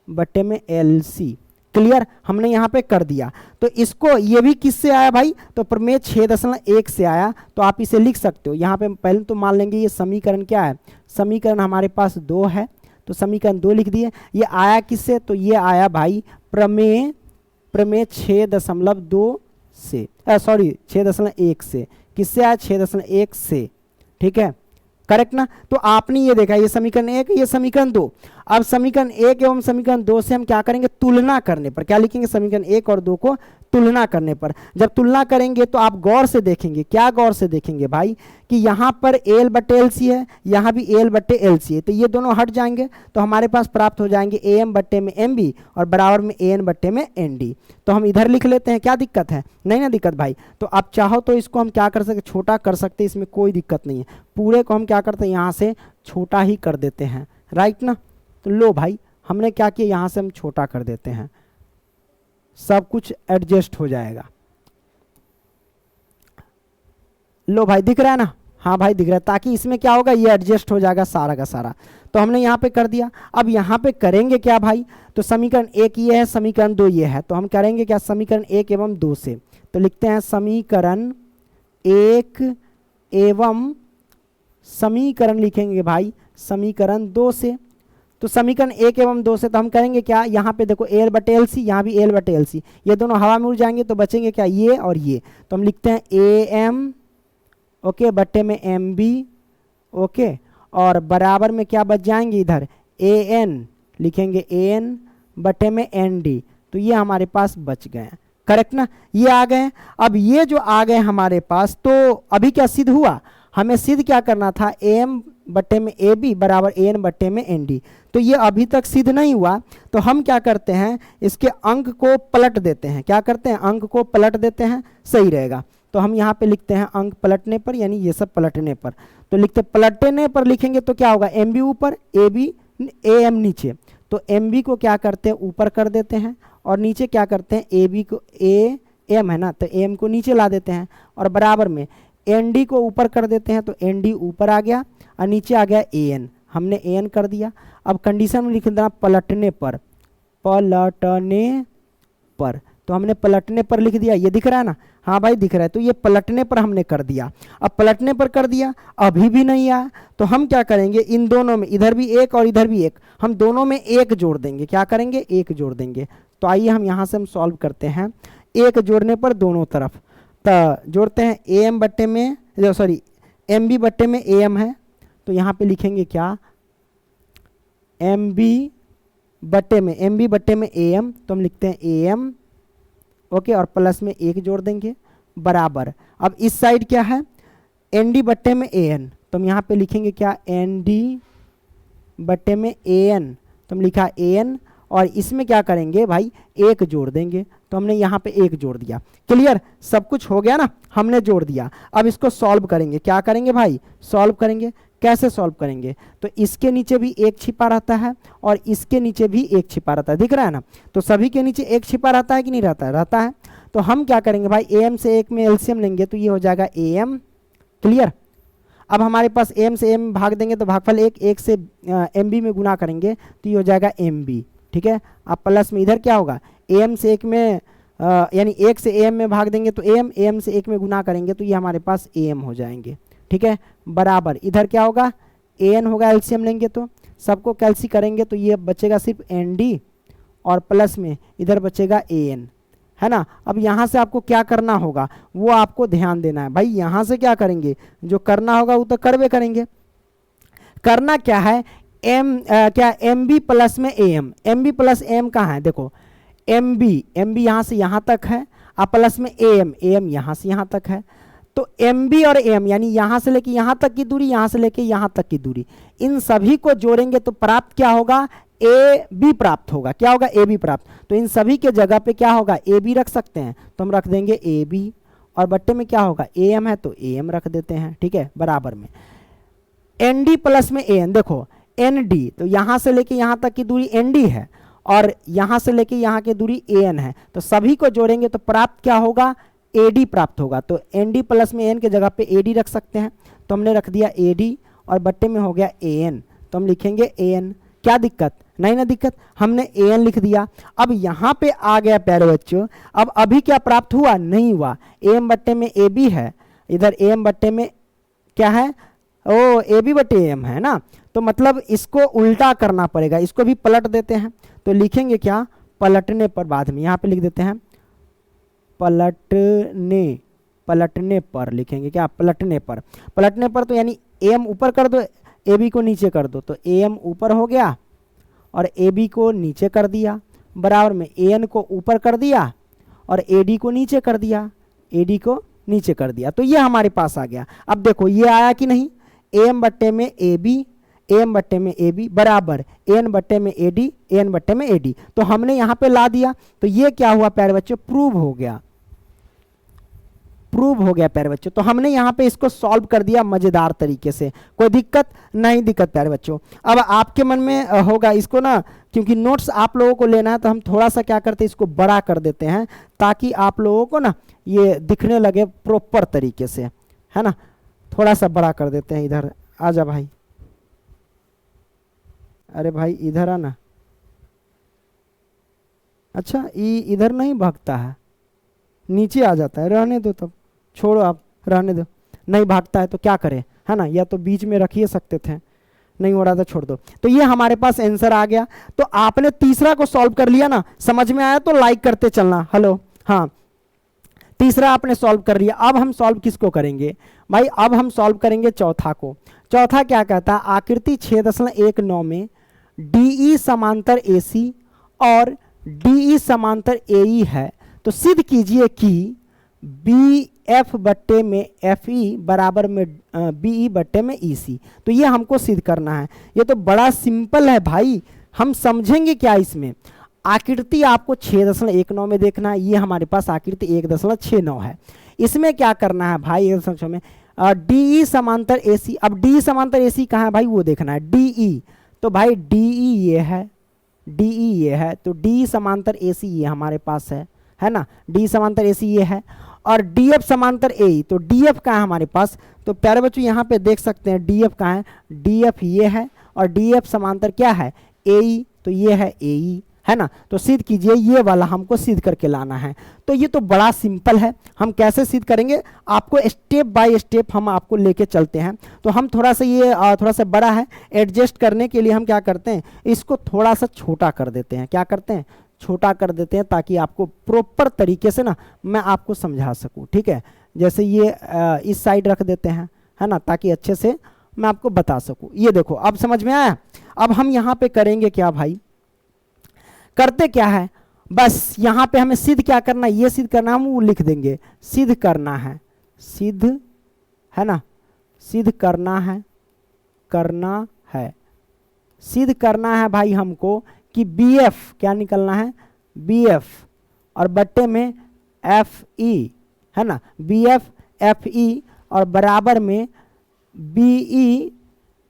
बट्टे में एल सी। क्लियर, हमने यहाँ पे कर दिया। तो इसको ये भी किससे आया भाई, तो प्रमेय 6.1 से आया। तो आप इसे लिख सकते हो। यहाँ पे पहले तो मान लेंगे ये समीकरण क्या है, समीकरण हमारे पास 2 है, तो समीकरण 2 लिख दिए। ये आया किससे, तो ये आया भाई प्रमेय 6.2 से, सॉरी 6.1 से। किससे आया, 6.1 से, ठीक है, करेक्ट ना। तो आपने ये देखा, ये समीकरण 1, ये समीकरण 2। अब समीकरण 1 एवं समीकरण 2 से हम क्या करेंगे, तुलना करने पर क्या लिखेंगे, समीकरण 1 और 2 को तुलना करने पर। जब तुलना करेंगे तो आप गौर से देखेंगे, क्या गौर से देखेंगे भाई, कि यहाँ पर एल बट्टे एल सी है, यहाँ भी एल बट्टे एल सी है, तो ये दोनों हट जाएंगे, तो हमारे पास प्राप्त हो जाएंगे ए एम बट्टे में एम बी और बराबर में ए एन बट्टे में एन डी। तो हम इधर लिख लेते हैं, क्या दिक्कत है, नहीं ना दिक्कत भाई। तो आप चाहो तो इसको हम क्या कर सकते, छोटा कर सकते, इसमें कोई दिक्कत नहीं है। पूरे को हम क्या करते हैं, यहाँ से छोटा ही कर देते हैं, राइट ना। तो लो भाई, हमने क्या किया, यहाँ से हम छोटा कर देते हैं, सब कुछ एडजस्ट हो जाएगा। लो भाई, दिख रहा है ना, हाँ भाई दिख रहा है, ताकि इसमें क्या होगा, ये एडजस्ट हो जाएगा सारा का सारा। तो हमने यहाँ पे कर दिया। अब यहाँ पे करेंगे क्या भाई, तो समीकरण 1 ये है, समीकरण 2 ये है, तो हम करेंगे क्या, समीकरण 1 एवं 2 से। तो लिखते हैं समीकरण 1 एवं समीकरण लिखेंगे भाई समीकरण 2 से। तो समीकरण 1 एवं 2 से तो हम करेंगे क्या, यहाँ पे देखो एल बटे एल सी, यहाँ भी एल बटे एल सी, ये दोनों हवा में उड़ जाएंगे, तो बचेंगे क्या, ये और ये। तो हम लिखते हैं ए एम, ओके, बट्टे में एम बी, ओके, और बराबर में क्या बच जाएंगे, इधर ए एन लिखेंगे, ए एन बट्टे में एन डी। तो ये हमारे पास बच गए, करेक्ट ना, ये आ गए। अब ये जो आ गए हमारे पास, तो अभी क्या सिद्ध हुआ, हमें सिद्ध क्या करना था, ए एम बट्टे में ए बी बराबर ए एन बट्टे में एन डी। तो ये अभी तक सिद्ध नहीं हुआ, तो हम क्या करते हैं, इसके अंक को पलट देते हैं, क्या करते हैं, अंक को पलट देते हैं, सही रहेगा। तो हम यहाँ पे लिखते हैं अंक पलटने पर, यानी ये सब पलटने पर। तो लिखते पलटने पर लिखेंगे तो क्या होगा, एम बी ऊपर, ए बी ए एम नीचे। तो एम बी को क्या करते हैं, ऊपर कर देते हैं, और नीचे क्या करते हैं, ए बी को, ए एम है ना, तो एम को नीचे ला देते हैं, और बराबर में एन डी को ऊपर कर देते हैं, तो एन डी ऊपर आ गया और नीचे आ गया ए एन, हमने ए एन कर दिया। अब कंडीशन में लिख देना पलटने पर, पलटने पर, तो हमने पलटने पर लिख दिया, ये दिख रहा है ना, हाँ भाई दिख रहा है। तो ये पलटने पर हमने कर दिया। अब पलटने पर कर दिया, अभी भी नहीं आया, तो हम क्या करेंगे, इन दोनों में, इधर भी एक और इधर भी एक, हम दोनों में एक जोड़ देंगे, क्या करेंगे, एक जोड़ देंगे। तो आइए हम यहाँ से हम सॉल्व करते हैं। एक जोड़ने पर दोनों तरफ, तो जोड़ते हैं ए एम बट्टे में, सॉरी एम बी बट्टे में ए एम है, तो यहाँ पे लिखेंगे क्या, एम बी बट्टे में, एम बी बट्टे में ए एम, तो हम लिखते हैं ए एम, ओके, और प्लस में एक जोड़ देंगे, बराबर। अब इस साइड क्या है, एन डी बट्टे में ए एन, तो हम यहाँ पे लिखेंगे क्या, एन डी बट्टे में ए एन, तो हम लिखा ए एन, और इसमें क्या करेंगे भाई, एक जोड़ देंगे, तो हमने यहाँ पे एक जोड़ दिया। क्लियर, सब कुछ हो गया ना, हमने जोड़ दिया। अब इसको सॉल्व करेंगे, क्या करेंगे भाई, सॉल्व करेंगे। कैसे सॉल्व करेंगे, तो इसके नीचे भी एक छिपा रहता है और इसके नीचे भी एक छिपा रहता है, दिख रहा है ना। तो सभी के नीचे एक छिपा रहता है कि नहीं रहता है, रहता है। तो हम क्या करेंगे भाई, ए एम से एक में एलसीएम लेंगे, तो ये हो जाएगा ए एम। क्लियर, अब हमारे पास ए एम से एम भाग देंगे, तो भागफल एक से एम बी में गुना करेंगे, तो ये हो जाएगा एम बी, ठीक है। अब प्लस में इधर क्या होगा, ए एम से एक में यानी एक से ए एम में भाग देंगे तो ए एम से एक में गुना करेंगे, तो ये हमारे पास ए एम हो जाएंगे, ठीक है, बराबर। इधर क्या होगा, ए एन होगा, एलसीएम लेंगे तो सबको कैल्सी करेंगे, तो ये बचेगा सिर्फ एन डी, और प्लस में इधर बचेगा ए एन, है ना। अब यहाँ से आपको क्या करना होगा, वो आपको ध्यान देना है भाई। यहाँ से क्या करेंगे, जो करना होगा वो तो करवे करेंगे। करना क्या है, क्या एम बी प्लस में A M, M B plus M कहाँ है, देखो एम बी यहाँ से यहाँ तक है, अब प्लस में AM, AM यहां से यहां तक है, तो MB और AM यानी यहां से लेके यहां तक की दूरी, यहां से लेके यहां तक की दूरी, इन सभी को जोड़ेंगे तो प्राप्त क्या होगा, AB प्राप्त होगा। क्या होगा, AB प्राप्त। तो इन सभी के जगह पे क्या होगा, AB रख सकते हैं, तो हम रख देंगे AB, और बट्टे में क्या होगा, AM है तो AM रख देते हैं, ठीक है, बराबर में ND प्लस में AN। देखो ND तो यहां से लेके यहां तक की दूरी ND है, और यहां से लेके यहां की दूरी AN है, तो सभी को जोड़ेंगे तो प्राप्त क्या होगा, AD प्राप्त होगा। तो ND प्लस में AN के जगह पे AD रख सकते हैं, तो हमने रख दिया AD, और बट्टे में हो गया AN, तो हम लिखेंगे AN। क्या दिक्कत, नहीं ना दिक्कत, हमने AN लिख दिया। अब यहाँ पे आ गया प्यारे बच्चों, अब अभी क्या प्राप्त हुआ, नहीं हुआ, AM बट्टे में AB है, इधर AM बट्टे में क्या है, ओ AB बट्टे AM है ना, तो मतलब इसको उल्टा करना पड़ेगा, इसको भी पलट देते हैं, तो लिखेंगे क्या, पलटने पर, बाद में यहाँ पे लिख देते हैं पलटने, पलटने पर लिखेंगे क्या, पलटने पर, पलटने पर, तो यानी AM ऊपर कर दो, AB को नीचे कर दो, तो AM ऊपर हो गया और AB को नीचे कर दिया, बराबर में AN को ऊपर कर दिया और AD को नीचे कर दिया, AD को नीचे कर दिया, तो ये हमारे पास आ गया। अब देखो ये आया कि नहीं, AM बट्टे में AB, AM बट्टे में AB बराबर AN बट्टे में AD, AN बट्टे में AD, तो हमने यहाँ पे ला दिया, तो ये क्या हुआ प्यारे बच्चों, प्रूव हो गया, प्रूव हो गया प्यारे बच्चों। तो हमने यहाँ पे इसको सॉल्व कर दिया मजेदार तरीके से, कोई दिक्कत नहीं, दिक्कत प्यारे बच्चों। अब आपके मन में होगा इसको ना, क्योंकि नोट्स आप लोगों को लेना है, तो हम थोड़ा सा क्या करते हैं, इसको बड़ा कर देते हैं, ताकि आप लोगों को ना ये दिखने लगे प्रॉपर तरीके से, है ना, थोड़ा सा बड़ा कर देते हैं। इधर आ जा भाई, अरे भाई इधर आना, अच्छा ये इधर नहीं भागता है, नीचे आ जाता है, रहने दो, तब छोड़ो आप, रहने दो, नहीं भागता है तो क्या करें, है ना, या तो बीच में रख ही सकते थे, नहीं हो रहा था छोड़ दो। तो ये हमारे पास आंसर आ गया। तो आपने तीसरा को सॉल्व कर लिया ना, समझ में आया तो लाइक करते चलना, हेलो, हाँ, तीसरा आपने सॉल्व कर लिया। अब हम सॉल्व किसको करेंगे भाई, अब हम सॉल्व करेंगे चौथा को। चौथा क्या कहता है, आकृति 6.19 में DE समांतर AC और DE समांतर AE है, तो सिद्ध कीजिए कि BF बट्टे में FE बराबर में BE बट्टे में EC। तो ये हमको सिद्ध करना है, ये तो बड़ा सिंपल है भाई, हम समझेंगे क्या इसमें। आकृति आपको 6.19 में देखना है, ये हमारे पास आकृति 1.69 है। इसमें क्या करना है भाई, 1.6 में DE समांतर AC, अब DE समांतर AC कहाँ है भाई, वो देखना है, DE, तो भाई DE ये है, DE ये है, तो DE समांतर AC ये हमारे पास है ना, DE समांतर AC ये है, और DF समांतर AE, तो DF कहाँ है हमारे पास, तो प्यारे बच्चों यहाँ पे देख सकते हैं DF कहाँ है, DF ये है, और DF समांतर क्या है, AE, तो ये है AE, है ना। तो सिद्ध कीजिए, ये वाला हमको सिद्ध करके लाना है। तो ये तो बड़ा सिंपल है, हम कैसे सिद्ध करेंगे, आपको स्टेप बाय स्टेप हम आपको लेके चलते हैं। तो हम थोड़ा सा ये थोड़ा सा बड़ा है, एडजस्ट करने के लिए हम क्या करते हैं, इसको थोड़ा सा छोटा कर देते हैं, क्या करते हैं, छोटा कर देते हैं, ताकि आपको प्रॉपर तरीके से ना मैं आपको समझा सकूं, ठीक है। जैसे ये इस साइड रख देते हैं, है ना, ताकि अच्छे से मैं आपको बता सकूं। ये देखो अब समझ में आया। अब हम यहाँ पे करेंगे क्या भाई, करते क्या है, बस यहाँ पे हमें सिद्ध क्या करना है, ये सिद्ध करना है, हम वो लिख देंगे, सिद्ध करना है, सिद्ध, है ना, सिद्ध करना है, करना है, सिद्ध करना है भाई हमको कि BF क्या निकलना है, BF और बट्टे में FE, है ना, BF FE और बराबर में BE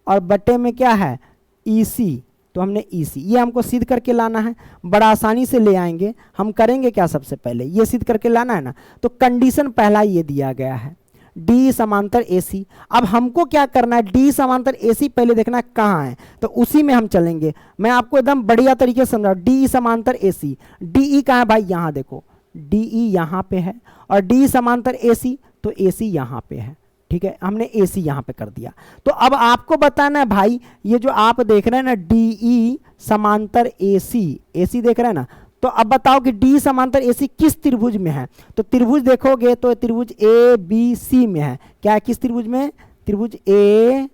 और बट्टे में क्या है EC, तो हमने EC, ये हमको सिद्ध करके लाना है। बड़ा आसानी से ले आएंगे। हम करेंगे क्या, सबसे पहले ये सिद्ध करके लाना है ना, तो कंडीशन पहला ये दिया गया है, D समांतर AC। अब हमको क्या करना है, D समांतर AC पहले देखना है कहाँ है, तो उसी में हम चलेंगे। मैं आपको एकदम बढ़िया तरीके से समझा, D समांतर AC, DE कहाँ है भाई, यहाँ देखो, DE यहाँ पे है, और D समांतर AC, तो AC यहाँ पे है, ठीक है, हमने AC यहाँ पे कर दिया। तो अब आपको बताना है भाई, ये जो आप देख रहे हैं ना DE समांतर AC, AC देख रहे हैं ना, तो अब बताओ कि D समांतर AC किस त्रिभुज में है। तो त्रिभुज देखोगे तो त्रिभुज ABC में है। क्या है, किस त्रिभुज में, त्रिभुज ABC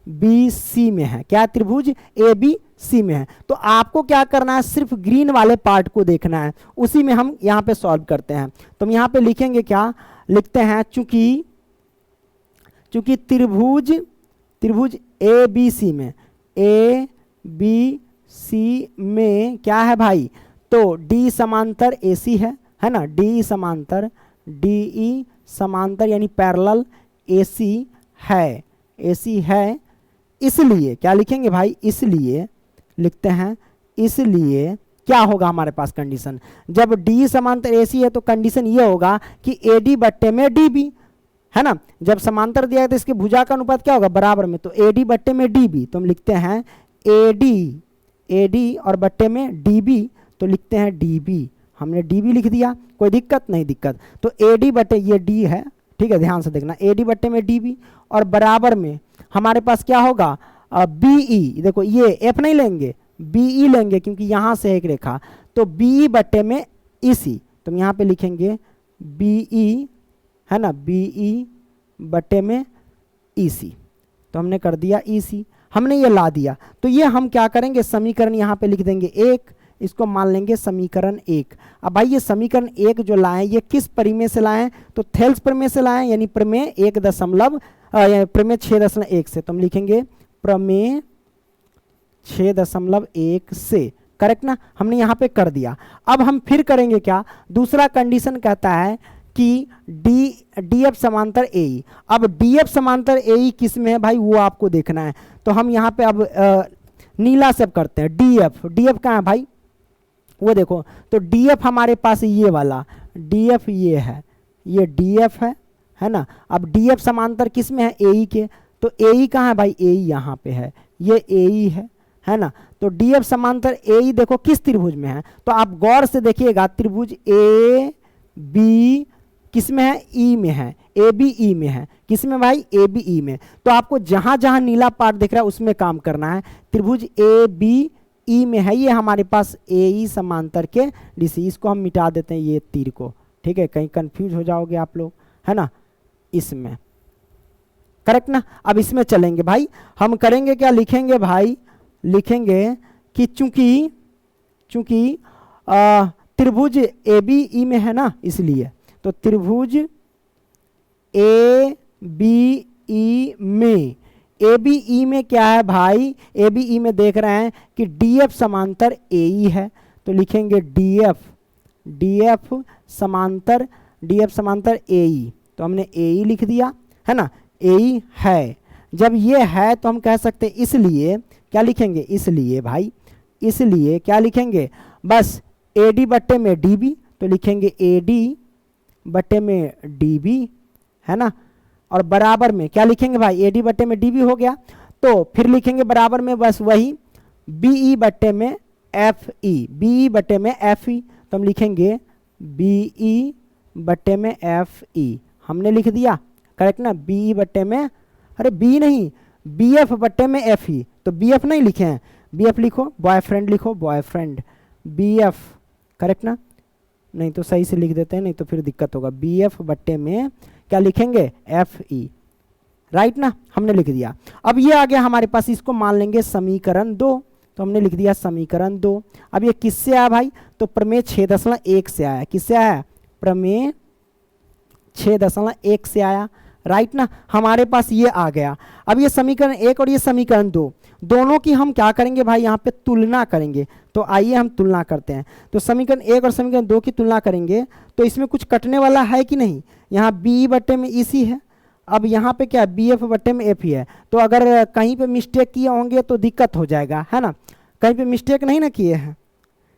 बी सी में है, क्या त्रिभुज ए बी सी में है। तो आपको क्या करना है, सिर्फ ग्रीन वाले पार्ट को देखना है, उसी में हम यहाँ पे सॉल्व करते हैं। तो हम यहाँ पे लिखेंगे क्या, लिखते हैं चूंकि त्रिभुज ए बी सी में, ए बी सी में क्या है भाई, तो डी समांतर ए सी है ना, डी समांतर डी समांतर यानी पैरेलल ए सी है, ए सी है। इसलिए क्या लिखेंगे भाई, इसलिए लिखते हैं, इसलिए क्या होगा हमारे पास कंडीशन, जब डी समांतर ए सी है तो कंडीशन ये होगा कि ए डी बट्टे में डी बी, है ना। जब समांतर दिया है तो इसके भुजा का अनुपात क्या होगा, बराबर में, तो ए डी बट्टे में डी बी, तो हम लिखते हैं ए डी और बट्टे में डी बी, तो लिखते हैं डी बी। हमने डी बी लिख दिया, कोई दिक्कत नहीं, दिक्कत। तो ए डी बट्टे ये डी है, ठीक है, ध्यान से देखना, ए डी बट्टे में डी बी और बराबर में हमारे पास क्या होगा, बी ई, देखो ये एफ नहीं लेंगे, बी ई लेंगे क्योंकि यहाँ से एक रेखा, तो बी ई बट्टे में ई सी, तो हम यहाँ पे लिखेंगे बी ई, है ना, बी ई बट्टे में ई सी, तो हमने कर दिया ई सी, हमने ये ला दिया। तो ये हम क्या करेंगे, समीकरण यहाँ पे लिख देंगे एक, इसको मान लेंगे समीकरण एक। अब भाई ये समीकरण एक जो लाए ये किस परिमेय से लाए, तो थेल्स प्रमेय से लाए, यानी प्रमेय 6.1 से, तो हम लिखेंगे प्रमेय 6.1 से, करेक्ट ना, हमने यहाँ पे कर दिया। अब हम फिर करेंगे क्या, दूसरा कंडीशन कहता है कि डी एफ समांतर ए ई। अब डी एफ समांतर ए ई किस में है भाई, वो आपको देखना है। तो हम यहाँ पे अब नीला से करते हैं, डी एफ कहाँ है भाई, वो देखो, तो डी एफ हमारे पास ये वाला डी एफ ये है, ये डी एफ है ना। अब डी एफ समांतर किस में है, ए ई के, तो ए ई कहाँ है भाई, ए ई यहाँ पे है, ये ए ई है ना। तो डी एफ समांतर ए ई देखो किस त्रिभुज में है, तो आप गौर से देखिएगा, त्रिभुज ए बी किस में है, ई में है, ए बी ई में है, किस में भाई, ए बी ई में। तो आपको जहां जहां नीला पार्ट दिख रहा है उसमें काम करना है। त्रिभुज ए बी ई में है, ये हमारे पास ए ई समांतर के डीसी, इसको हम मिटा देते हैं ये तीर को, ठीक है, कहीं कंफ्यूज हो जाओगे आप लोग, है ना, इसमें, करेक्ट ना। अब इसमें चलेंगे भाई, हम करेंगे क्या, लिखेंगे भाई, लिखेंगे कि चूंकि त्रिभुज ए बी ई में है ना, इसलिए तो त्रिभुज ए बी ई में, ए बी ई में क्या है भाई, ए बी ई में देख रहे हैं कि डी एफ समांतर ए ई है, तो लिखेंगे डी एफ समांतर ए ई, तो हमने ए ई लिख दिया, है ना, ए ई है। जब ये है तो हम कह सकते हैं, इसलिए क्या लिखेंगे, इसलिए भाई, इसलिए क्या लिखेंगे, बस ए डी बट्टे में डी बी, तो लिखेंगे ए डी बट्टे में डी बी, है ना, और बराबर में क्या लिखेंगे भाई, ए डी बट्टे में डी बी हो गया। तो फिर लिखेंगे बराबर में बस वही बी ई बट्टे में एफ ई, बी ई बट्टे में एफ ई, तो हम लिखेंगे बी ई बट्टे में एफ ई, हमने लिख दिया, करेक्ट ना, बी ई बट्टे में, अरे बी नहीं, बी एफ बट्टे में एफ ई, तो बी एफ नहीं लिखे हैं, बी एफ लिखो, बॉयफ्रेंड लिखो, बॉयफ्रेंड, बी एफ, करेक्ट ना, नहीं तो सही से लिख देते हैं, नहीं तो फिर दिक्कत होगा, बी एफ बट्टे में क्या लिखेंगे, एफ ई, राइट ना, हमने लिख दिया। अब ये आ गया हमारे पास, इसको मान लेंगे समीकरण 2, तो हमने लिख दिया समीकरण 2। अब ये किससे आया भाई, तो प्रमेय 6.1 से आया, किससे आया, प्रमेय 6.1 से आया, राइट ना, हमारे पास ये आ गया। अब ये समीकरण 1 और ये समीकरण 2 दोनों की हम क्या करेंगे भाई, यहाँ पे तुलना करेंगे। तो आइए हम तुलना करते हैं। तो समीकरण 1 और समीकरण 2 की तुलना करेंगे, तो इसमें कुछ कटने वाला है कि नहीं, यहाँ बी बट्टे में ई सी है, अब यहाँ पे क्या बी एफ बट्टे में एफ ही है, तो अगर कहीं पे मिस्टेक किए होंगे तो दिक्कत हो जाएगा, है ना, कहीं पे मिस्टेक नहीं ना किए हैं,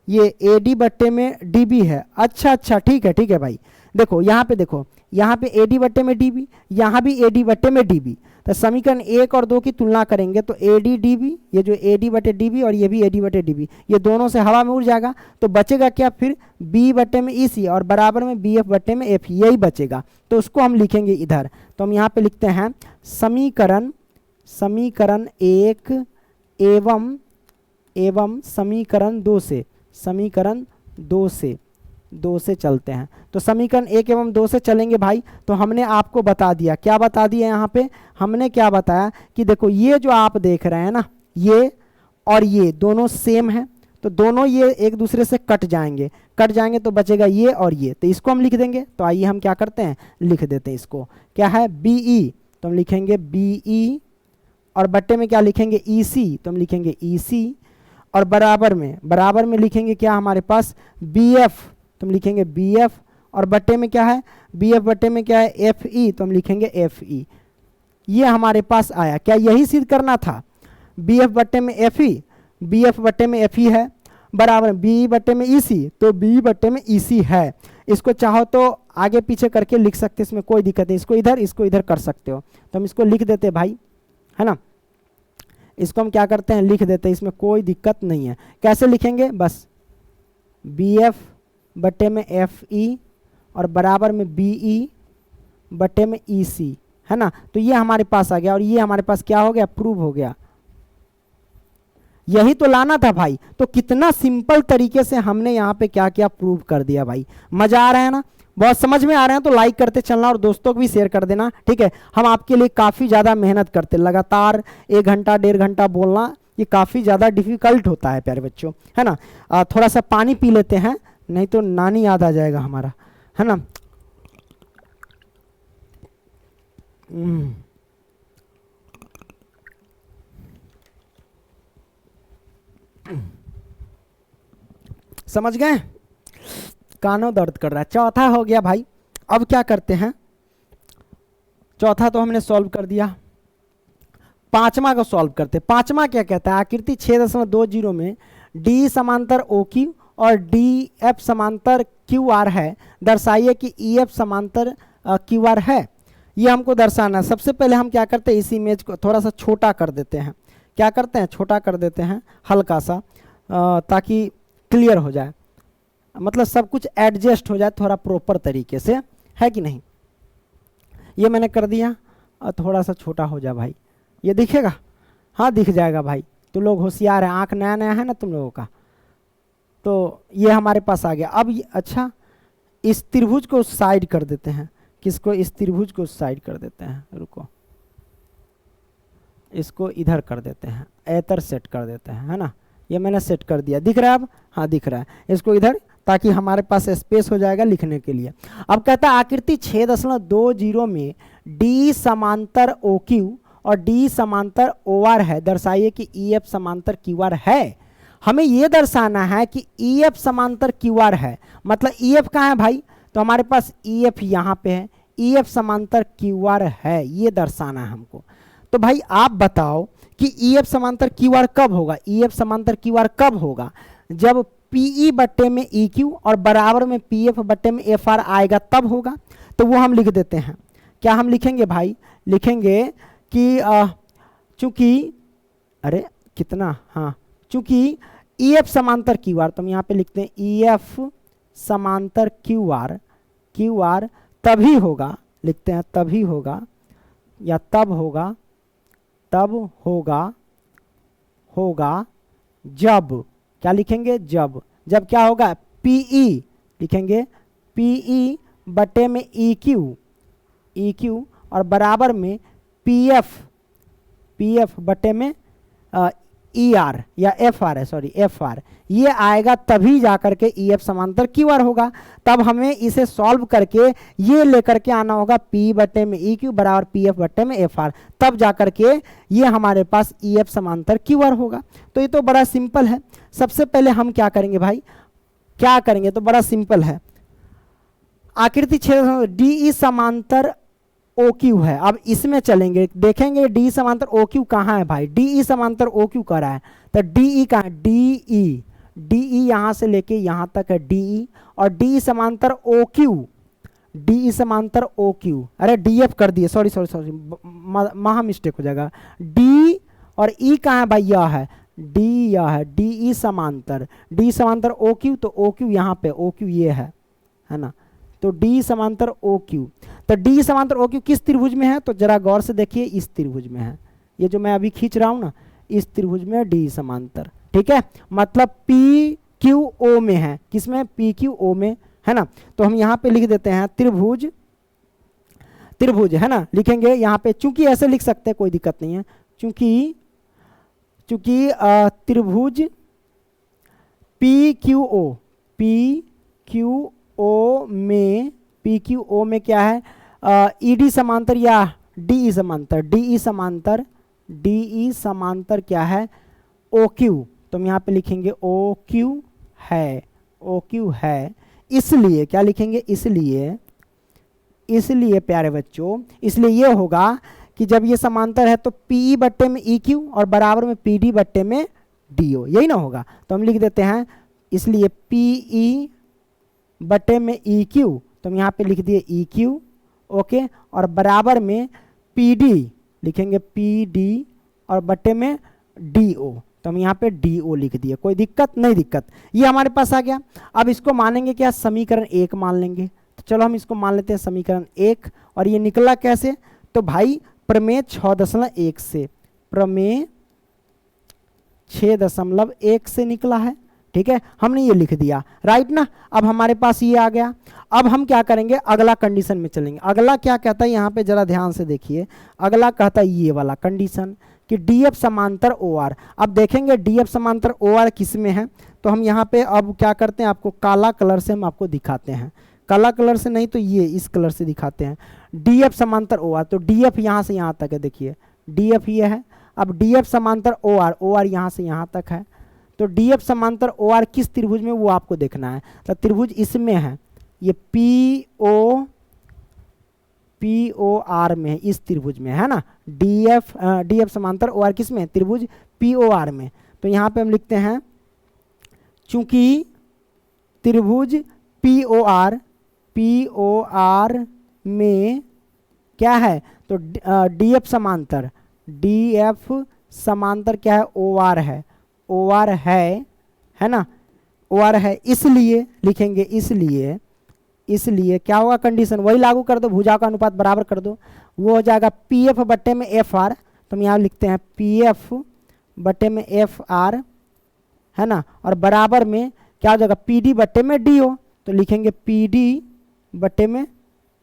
ये ए डी बट्टे में डी बी है, अच्छा ठीक है भाई, देखो यहाँ पे, देखो यहाँ पे ए डी बट्टे में डी बी, यहाँ भी ए डी बट्टे में डी बी, तो समीकरण 1 और 2 की तुलना करेंगे तो ए डी डी बी, ये जो ए डी बटे डी बी और ये भी ए डी बटे डी बी, ये दोनों से हवा में उड़ जाएगा, तो बचेगा क्या फिर बी बट्टे में ई सी और बराबर में बी एफ बट्टे में एफ, यही बचेगा, तो उसको हम लिखेंगे इधर। तो हम यहाँ पे लिखते हैं समीकरण 1 एवं समीकरण 2 से 2 से चलते हैं। तो समीकरण 1 एवं 2 से चलेंगे भाई। तो हमने आपको बता दिया, क्या बता दिया यहाँ पे, हमने क्या बताया कि देखो ये जो आप देख रहे हैं ना, ये और ये दोनों सेम है, तो दोनों ये एक दूसरे से कट जाएंगे, कट जाएंगे तो बचेगा ये और ये, तो इसको हम लिख देंगे। तो आइए हम क्या करते हैं, लिख देते हैं इसको, क्या है BE, तो हम लिखेंगे BE, और बट्टे में क्या लिखेंगे EC, तो हम लिखेंगे EC, और बराबर में लिखेंगे क्या हमारे पास BF, तो हम लिखेंगे BF, और बट्टे में क्या है BF बट्टे में क्या है FE, तो हम लिखेंगे FE। ये हमारे पास आया, क्या यही सिद्ध करना था, BF बट्टे में FE, BF बट्टे में FE है, बराबर BE बट्टे में EC, तो BE बट्टे में EC है। इसको चाहो तो आगे पीछे करके लिख सकते, इसमें कोई दिक्कत नहीं, इसको इधर कर सकते हो। तो हम इसको लिख देते भाई, है ना, इसको हम क्या करते हैं, लिख देते हैं, इसमें कोई दिक्कत नहीं है। कैसे लिखेंगे, बस BF बट्टे में FE और बराबर में BE बट्टे में EC, है ना। तो ये हमारे पास आ गया, और ये हमारे पास क्या हो गया, प्रूव हो गया। यही तो लाना था भाई। तो कितना सिंपल तरीके से हमने यहाँ पे क्या क्या प्रूव कर दिया भाई। मजा आ रहा है ना, बहुत समझ में आ रहे हैं तो लाइक करते चलना और दोस्तों को भी शेयर कर देना, ठीक है। हम आपके लिए काफ़ी ज़्यादा मेहनत करते, लगातार 1 घंटा 1.5 घंटा बोलना ये काफ़ी ज़्यादा डिफिकल्ट होता है प्यारे बच्चों, है ना। थोड़ा सा पानी पी लेते हैं, नहीं तो नानी याद आ जाएगा हमारा, है ना। समझ गए, कानों दर्द कर रहा है। चौथा हो गया भाई। अब क्या करते हैं, चौथा तो हमने सॉल्व कर दिया, पांचवा को सॉल्व करते। पांचवा क्या कहता है, आकृति 6.20 में डी समांतर OQ और DF समांतर QR है, दर्शाइए कि EF समांतर QR है। ये हमको दर्शाना है। सबसे पहले हम क्या करते हैं, इस इमेज को थोड़ा सा छोटा कर देते हैं। क्या करते हैं, छोटा कर देते हैं हल्का सा, ताकि क्लियर हो जाए, मतलब सब कुछ एडजस्ट हो जाए थोड़ा प्रॉपर तरीके से, है कि नहीं। ये मैंने कर दिया, और थोड़ा सा छोटा हो जाए भाई, ये दिखेगा, हाँ दिख जाएगा भाई। तो लोग होशियार हैं, आँख नया नया है ना तुम लोगों का। तो ये हमारे पास आ गया। अब अच्छा, इस त्रिभुज को साइड कर देते हैं, किसको, इस त्रिभुज को साइड कर देते हैं, रुको, इसको इधर कर देते हैं, ऐतर सेट कर देते हैं, है ना। ये मैंने सेट कर दिया, दिख रहा है अब, हाँ दिख रहा है। इसको इधर, ताकि हमारे पास स्पेस हो जाएगा लिखने के लिए। अब कहता है आकृति 6.20 में D समांतर OQ और D समांतर OR है, दर्शाइए कि EF समांतर QR है। हमें यह दर्शाना है कि EF समांतर QR है, मतलब EF कहाँ है भाई, तो हमारे पास EF यहाँ पे है, EF समांतर QR है, ये दर्शाना है हमको। तो भाई आप बताओ कि EF समांतर QR कब होगा, EF समांतर QR कब होगा, जब PE बट्टे में EQ और बराबर में PF बट्टे में FR आएगा, तब होगा। तो वो हम लिख देते हैं। क्या हम लिखेंगे भाई, लिखेंगे कि चूंकि, अरे कितना, हाँ, चूंकि EF समांतर QR, तो हम यहाँ पे लिखते हैं EF समांतर QR तभी होगा, लिखते हैं तभी होगा, या तब होगा जब, क्या लिखेंगे, जब क्या होगा, PE लिखेंगे, PE बटे में EQ और बराबर में PF बटे में ER या FR है, सॉरी FR, ये आएगा तभी जाकर के EF समांतर QR होगा। तब हमें इसे सॉल्व करके ये लेकर के आना होगा P बटे में EQ बराबर PF बटे में FR, तब जाकर के ये हमारे पास EF समांतर QR होगा। तो ये तो बड़ा सिंपल है। सबसे पहले हम क्या करेंगे भाई, क्या करेंगे, तो बड़ा सिंपल है। आकृति 6 DE समांतर OQ है। अब इसमें चलेंगे, देखेंगे D समांतर OQ कहाँ है भाई, DE समांतर OQ कर रहा है, तो DE कहाँ है, DE यहाँ से लेके यहाँ तक है DE, और DE समांतर OQ, अरे DF कर दिए, सॉरी महा मिस्टेक हो जाएगा। D और E कहाँ है भाई, यह है D, यह है DE समांतर OQ, तो OQ यहाँ पे, OQ ये है ना, तो D समांतर OQ। तो D समांतर OQ किस त्रिभुज में है, तो जरा गौर से देखिए, इस त्रिभुज में है, ये जो मैं अभी खींच रहा हूं ना, इस त्रिभुज में D समांतर, ठीक है। मतलब PQO में है, किसमें, PQO में, है ना। तो हम यहाँ पे लिख देते हैं त्रिभुज, त्रिभुज है ना, लिखेंगे यहाँ पे, चूंकि ऐसे लिख सकते हैं कोई दिक्कत नहीं है, चूंकि त्रिभुज P Q O, P Q O में, पी क्यू ओ में क्या है, ईडी समांतर या डीई समांतर, डीई समांतर, डीई समांतर क्या है, ओ क्यू। तो हम यहाँ पे लिखेंगे ओ क्यू है, ओ क्यू है। इसलिए क्या लिखेंगे, इसलिए, इसलिए प्यारे बच्चों, इसलिए ये होगा कि जब ये समांतर है तो पीई बट्टे में ई क्यू और बराबर में पीडी बट्टे में डीओ, यही ना होगा। तो हम लिख देते हैं इसलिए पीई बट्टे में ई क्यू, तो हम यहाँ पे लिख दिए ई क्यू, ओके, और बराबर में पीडी लिखेंगे पीडी और बट्टे में डीओ, तो हम यहाँ पे डीओ लिख दिए, कोई दिक्कत नहीं, दिक्कत। ये हमारे पास आ गया। अब इसको मानेंगे क्या, समीकरण 1 मान लेंगे। तो चलो हम इसको मान लेते हैं समीकरण 1। और ये निकला कैसे, तो भाई प्रमेय 6.1 से, प्रमेय 6.1 से निकला है, ठीक है, हमने ये लिख दिया, राइट ना। अब हमारे पास ये आ गया। अब हम क्या करेंगे, अगला कंडीशन में चलेंगे। अगला क्या कहता है, यहाँ पे जरा ध्यान से देखिए, अगला कहता है ये वाला कंडीशन कि डीएफ समांतर ओआर। अब देखेंगे डीएफ समांतर ओआर किस में है, तो हम यहाँ पे अब क्या करते हैं, आपको काला कलर से हम आपको दिखाते हैं, काला कलर से नहीं तो ये इस कलर से दिखाते हैं। डीएफ समांतर ओआर, तो डीएफ यहाँ से यहाँ तक है, देखिए डीएफ ये है। अब डीएफ समांतर ओआर, ओआर यहाँ से यहाँ तक है। तो डीएफ समांतर ओआर किस त्रिभुज में, वो आपको देखना है। तो त्रिभुज इसमें है, ये पी ओ आर में है, इस त्रिभुज में है ना। डीएफ समांतर ओआर किस में, त्रिभुज पी ओ आर में। तो यहाँ पे हम लिखते हैं चूंकि त्रिभुज पी ओ आर में क्या है, तो डीएफ समांतर क्या है, ओ आर है, ओ आर है ना, ओ आर है। इसलिए लिखेंगे, इसलिए क्या होगा कंडीशन, वही लागू कर दो, भुजा का अनुपात बराबर कर दो, वो हो जाएगा पी एफ बट्टे में एफ आर। तो हम यहाँ लिखते हैं पी एफ बट्टे में एफ आर, है ना, और बराबर में क्या हो जाएगा, पी डी बट्टे में डी ओ। तो लिखेंगे पी डी बट्टे में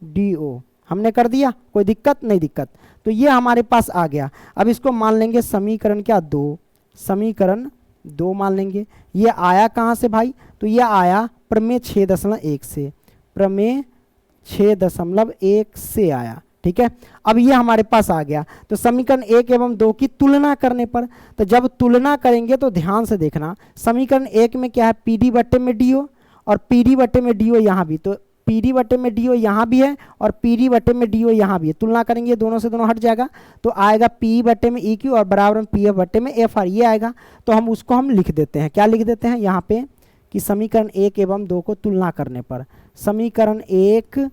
डी ओ। हमने कर दिया, कोई दिक्कत नहीं, दिक्कत। तो ये हमारे पास आ गया। अब इसको मान लेंगे समीकरण क्या, 2, समीकरण 2 मान लेंगे। ये आया कहाँ से भाई, तो ये आया प्रमेय 6.1 से, प्रमेय 6.1 से आया, ठीक है। अब ये हमारे पास आ गया। तो समीकरण 1 एवं 2 की तुलना करने पर, तो जब तुलना करेंगे तो ध्यान से देखना, समीकरण 1 में क्या है, पीडी बट्टे में डीओ और पीडी बट्टे में डीओ यहाँ भी, तो पीडी बट्टे में डीओ यहाँ भी है और पीडी बट्टे में डीओ यहाँ भी है। तुलना करेंगे दोनों से दोनों हट जाएगा, तो आएगा पी बट्टे में ई क्यू और बराबर में पी एफ बट्टे में एफ आर, ये आएगा। तो हम उसको हम लिख देते हैं, क्या लिख देते हैं यहाँ पे कि समीकरण 1 एवं 2 को तुलना करने पर, समीकरण 1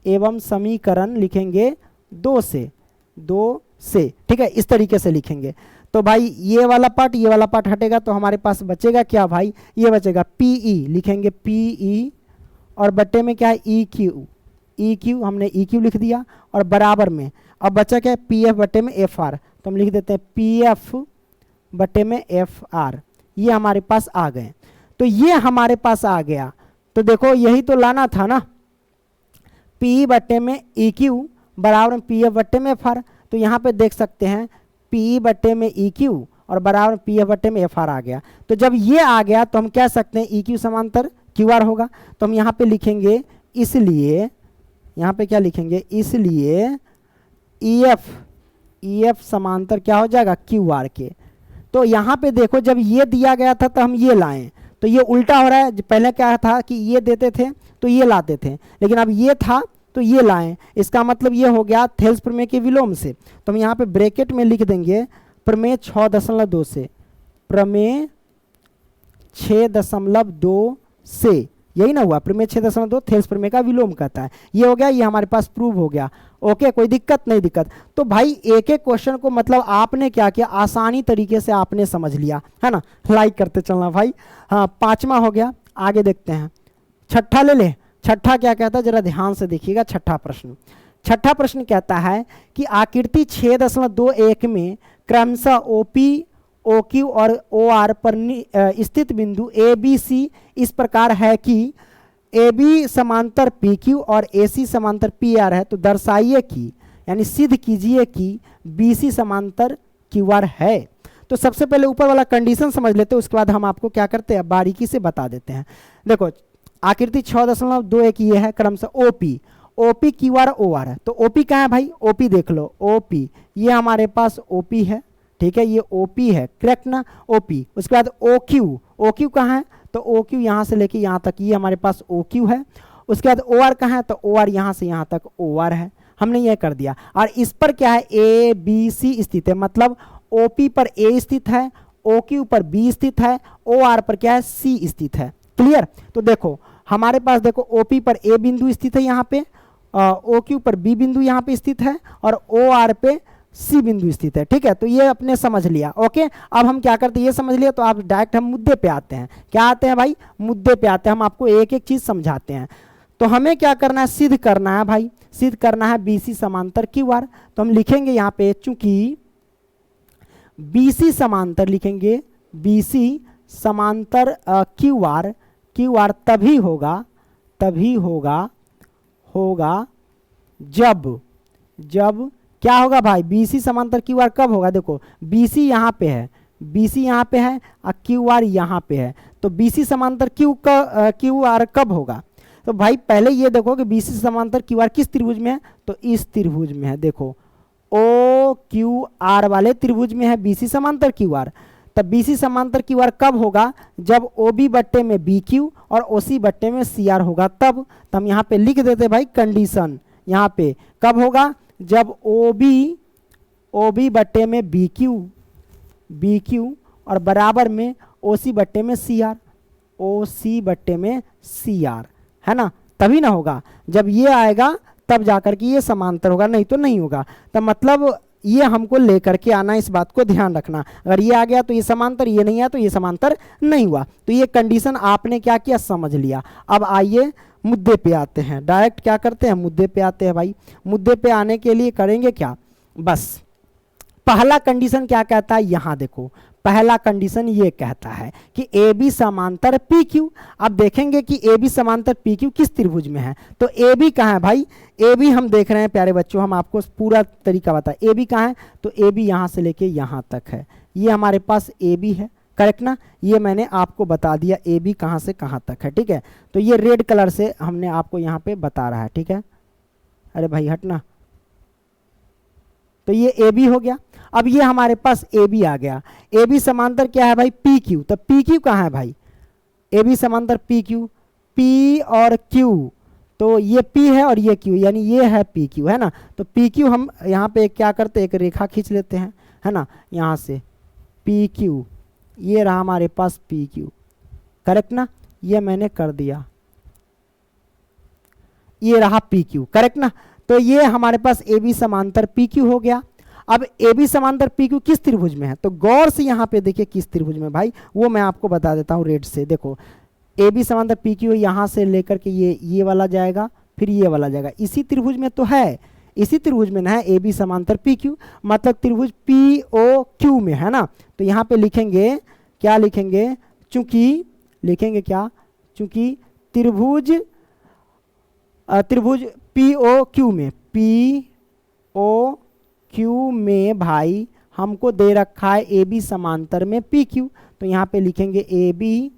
एवं समीकरण लिखेंगे 2 से, ठीक है, इस तरीके से लिखेंगे। तो भाई ये वाला पार्ट हटेगा, तो हमारे पास बचेगा क्या भाई, ये बचेगा पीई, लिखेंगे पीई और बट्टे में क्या है, ई क्यू, हमने ई क्यू लिख दिया और बराबर में अब बचा क्या है, पी एफ बट्टे में एफ आर। तो हम लिख देते हैं पी एफ बट्टे में एफ आर, ये हमारे पास आ गए। तो ये हमारे पास आ गया। तो देखो यही तो लाना था ना, पी बट्टे में ई क्यू बराबर में पी एफ बट्टे में एफ आर। तो यहाँ पे देख सकते हैं पी बट्टे में ई क्यू और बराबर में पी एफ बट्टे में एफ आर आ गया। तो जब ये आ गया तो हम कह सकते हैं ई क्यू समांतर क्यू आर होगा। तो हम यहाँ पे लिखेंगे, इसलिए यहाँ पे क्या लिखेंगे, इसलिए ई एफ समांतर क्या हो जाएगा, क्यू आर के। तो यहाँ पे देखो जब ये दिया गया था तो हम ये लाएं, तो ये उल्टा हो रहा है। पहले क्या था कि ये देते थे तो ये लाते थे, लेकिन अब ये था तो ये लाएं। इसका मतलब ये हो गया थेल्स प्रमेय के विलोम से। तो हम यहाँ पे ब्रैकेट में लिख देंगे प्रमेय 6.2 से, प्रमेय 6.2 से, यही ना हुआ, प्रमेय 6.2 थेल्स प्रमेय का विलोम कहता है। ये हो गया, ये हमारे पास प्रूव हो गया। ओके, कोई दिक्कत नहीं, दिक्कत। तो भाई एक एक क्वेश्चन को मतलब आपने क्या किया, आसानी तरीके से आपने समझ लिया, है ना। लाइक करते चलना भाई। हाँ, 5वां हो गया, आगे देखते हैं। छठा ले ले। छठा क्या कहता है, जरा ध्यान से देखिएगा। छठा प्रश्न कहता है कि आकृति 6.21 में क्रमशः ओपी ओ क्यू और ओ आर पर स्थित बिंदु ए बी सी इस प्रकार है कि ए बी समांतर पी क्यू और ए सी समांतर पी आर है, तो दर्शाइए कि यानी सिद्ध कीजिए कि बी सी समांतर क्यू आर है। तो सबसे पहले ऊपर वाला कंडीशन समझ लेते हैं, उसके बाद हम आपको क्या करते हैं बारीकी से बता देते हैं। देखो आकृति 6.21 ये है क्रमशः O P, O P Q R O R है। तो ओपी कहाँ है भाई, ओपी देख लो, ओपी ये हमारे पास ओपी है, ठीक है, ये ओपी है, करेक्ट ना, ओपी। उसके बाद ओ क्यू, ओ क्यू कहाँ है, तो ओ क्यू यहाँ से लेके यहाँ तक ये हमारे पास ओ क्यू है। उसके बाद ओ आर कहाँ है, तो ओ आर यहाँ से यहाँ तक ओ आर है, हमने ये कर दिया। और इस पर क्या है ए बी सी स्थित है, मतलब ओपी पर ए स्थित है, ओ क्यू पर बी स्थित है, ओ आर पर क्या है सी स्थित है। क्लियर। तो देखो हमारे पास देखो ओपी पर ए बिंदु स्थित है यहाँ पे, ओ क्यू पर बी बिंदु यहाँ पे स्थित है और ओ आर पे सी बिंदु स्थित है, ठीक है। तो ये अपने समझ लिया, ओके। अब हम क्या करते हैं ये समझ लिया, तो आप डायरेक्ट हम मुद्दे पे आते हैं। क्या आते हैं भाई, मुद्दे पे आते हैं, हम आपको एक एक चीज समझाते हैं। तो हमें क्या करना है, सिद्ध करना है भाई, सिद्ध करना है बीसी समांतर क्यू आर। तो हम लिखेंगे यहाँ पे चूंकि बीसी समांतर लिखेंगे, बीसी समांतर क्यू आर, क्यू आर तभी होगा, तभी होगा जब क्या होगा भाई, बीसी समांतर क्यू आर कब होगा, देखो बीसी यहाँ पे है, बीसी यहाँ पे है और क्यू आर यहाँ पे है, तो बीसी समांतर क्यू आर कब होगा। तो भाई पहले ये देखो कि बीसी समांतर क्यू आर किस त्रिभुज में है, तो इस त्रिभुज में है। देखो ओ क्यू आर वाले त्रिभुज में है बीसी समांतर क्यू आर। तब बीसी समांतर क्यू आर कब होगा, जब ओ बी बट्टे में बी क्यू और ओ सी बट्टे में सी आर होगा तब। तो हम यहाँ पे लिख देते भाई कंडीशन, यहाँ पे कब होगा, जब ओ बी बट्टे में बी क्यू और बराबर में ओ सी बट्टे में सी आर, ओ सी बट्टे में सी आर, है ना, तभी ना होगा। जब ये आएगा तब जाकर के ये समांतर होगा, नहीं तो नहीं होगा। तो मतलब ये हमको लेकर के आना, इस बात को ध्यान रखना। अगर ये आ गया तो ये समांतर, ये नहीं आया तो ये समांतर नहीं हुआ। तो ये कंडीशन आपने क्या किया, समझ लिया। अब आइए मुद्दे पे आते हैं, डायरेक्ट क्या करते हैं मुद्दे पे आते हैं भाई। मुद्दे पे आने के लिए करेंगे क्या, बस पहला कंडीशन क्या कहता है, यहाँ देखो पहला कंडीशन ये कहता है कि ए बी समांतर पी क्यू। अब देखेंगे कि ए बी समांतर पी क्यू किस त्रिभुज में है। तो ए बी कहाँ है भाई, ए बी हम देख रहे हैं प्यारे बच्चों, हम आपको पूरा तरीका बताएं। ए बी कहाँ है, तो ए बी यहाँ से लेके यहाँ तक है, ये हमारे पास ए बी है, करेक्ट ना। ये मैंने आपको बता दिया ए बी कहाँ से कहाँ तक है, ठीक है। तो ये रेड कलर से हमने आपको यहाँ पे बता रहा है, ठीक है। अरे भाई हटना। तो ये ए बी हो गया। अब ये हमारे पास ए बी आ गया। ए बी समांतर क्या है भाई, पी क्यू। तो पी क्यू कहाँ है भाई, ए बी समांतर पी क्यू, पी और क्यू, तो ये पी है और ये क्यू, यानी ये है पी क्यू, है ना। तो पी क्यू हम यहाँ पे क्या करते हैं, एक रेखा खींच लेते हैं, है ना, यहाँ से पी क्यू, ये रहा हमारे पास पी क्यू, करेक्ट ना, ये मैंने कर दिया, ये रहा पी क्यू, करेक्ट ना। तो ये हमारे पास ए बी समांतर पी क्यू हो गया। अब ए बी समांतर पी क्यू किस त्रिभुज में है, तो गौर से यहाँ पे देखिए किस त्रिभुज में भाई, वो मैं आपको बता देता हूँ रेड से। देखो ए बी समांतर पी क्यू यहाँ से लेकर के ये वाला जाएगा, फिर ये वाला जाएगा, इसी त्रिभुज में तो है, इसी त्रिभुज में ना है ए बी समांतर पी क्यू, मतलब त्रिभुज पी ओ क्यू में, है ना। तो यहाँ पे लिखेंगे क्या, लिखेंगे चूंकि, लिखेंगे क्या, चूंकि त्रिभुज पी ओ क्यू में, पी ओ क्यू में भाई हमको दे रखा है ए बी समांतर में पी क्यू। तो यहाँ पे लिखेंगे ए बी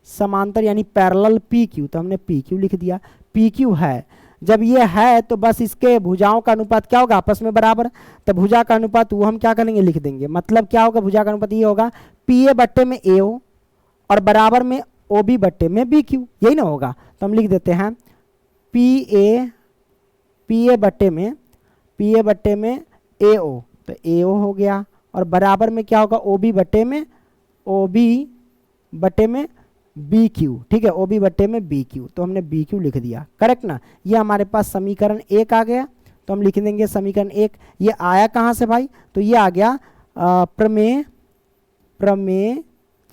समांतर यानी पैरेलल पी क्यू, तो हमने पी क्यू लिख दिया। पी क्यू है, जब ये है तो बस इसके भुजाओं का अनुपात क्या होगा, आपस में बराबर। तो भुजा का अनुपात वो हम क्या करेंगे, लिख देंगे। मतलब क्या होगा, भुजा का अनुपात ये होगा पी ए बट्टे में ए ओ और बराबर में ओ बी बट्टे में बी क्यू, यही ना होगा। तो हम लिख देते हैं पी ए बट्टे में ए ओ, तो ए ओ हो गया, और बराबर में क्या होगा, ओ बी बट्टे में बी क्यू, ठीक है, ओ बी बट्टे में बी क्यू। तो हमने बी क्यू लिख दिया, करेक्ट ना। ये हमारे पास समीकरण 1 आ गया। तो हम लिख देंगे समीकरण 1। ये आया कहाँ से भाई, तो ये आ गया प्रमेय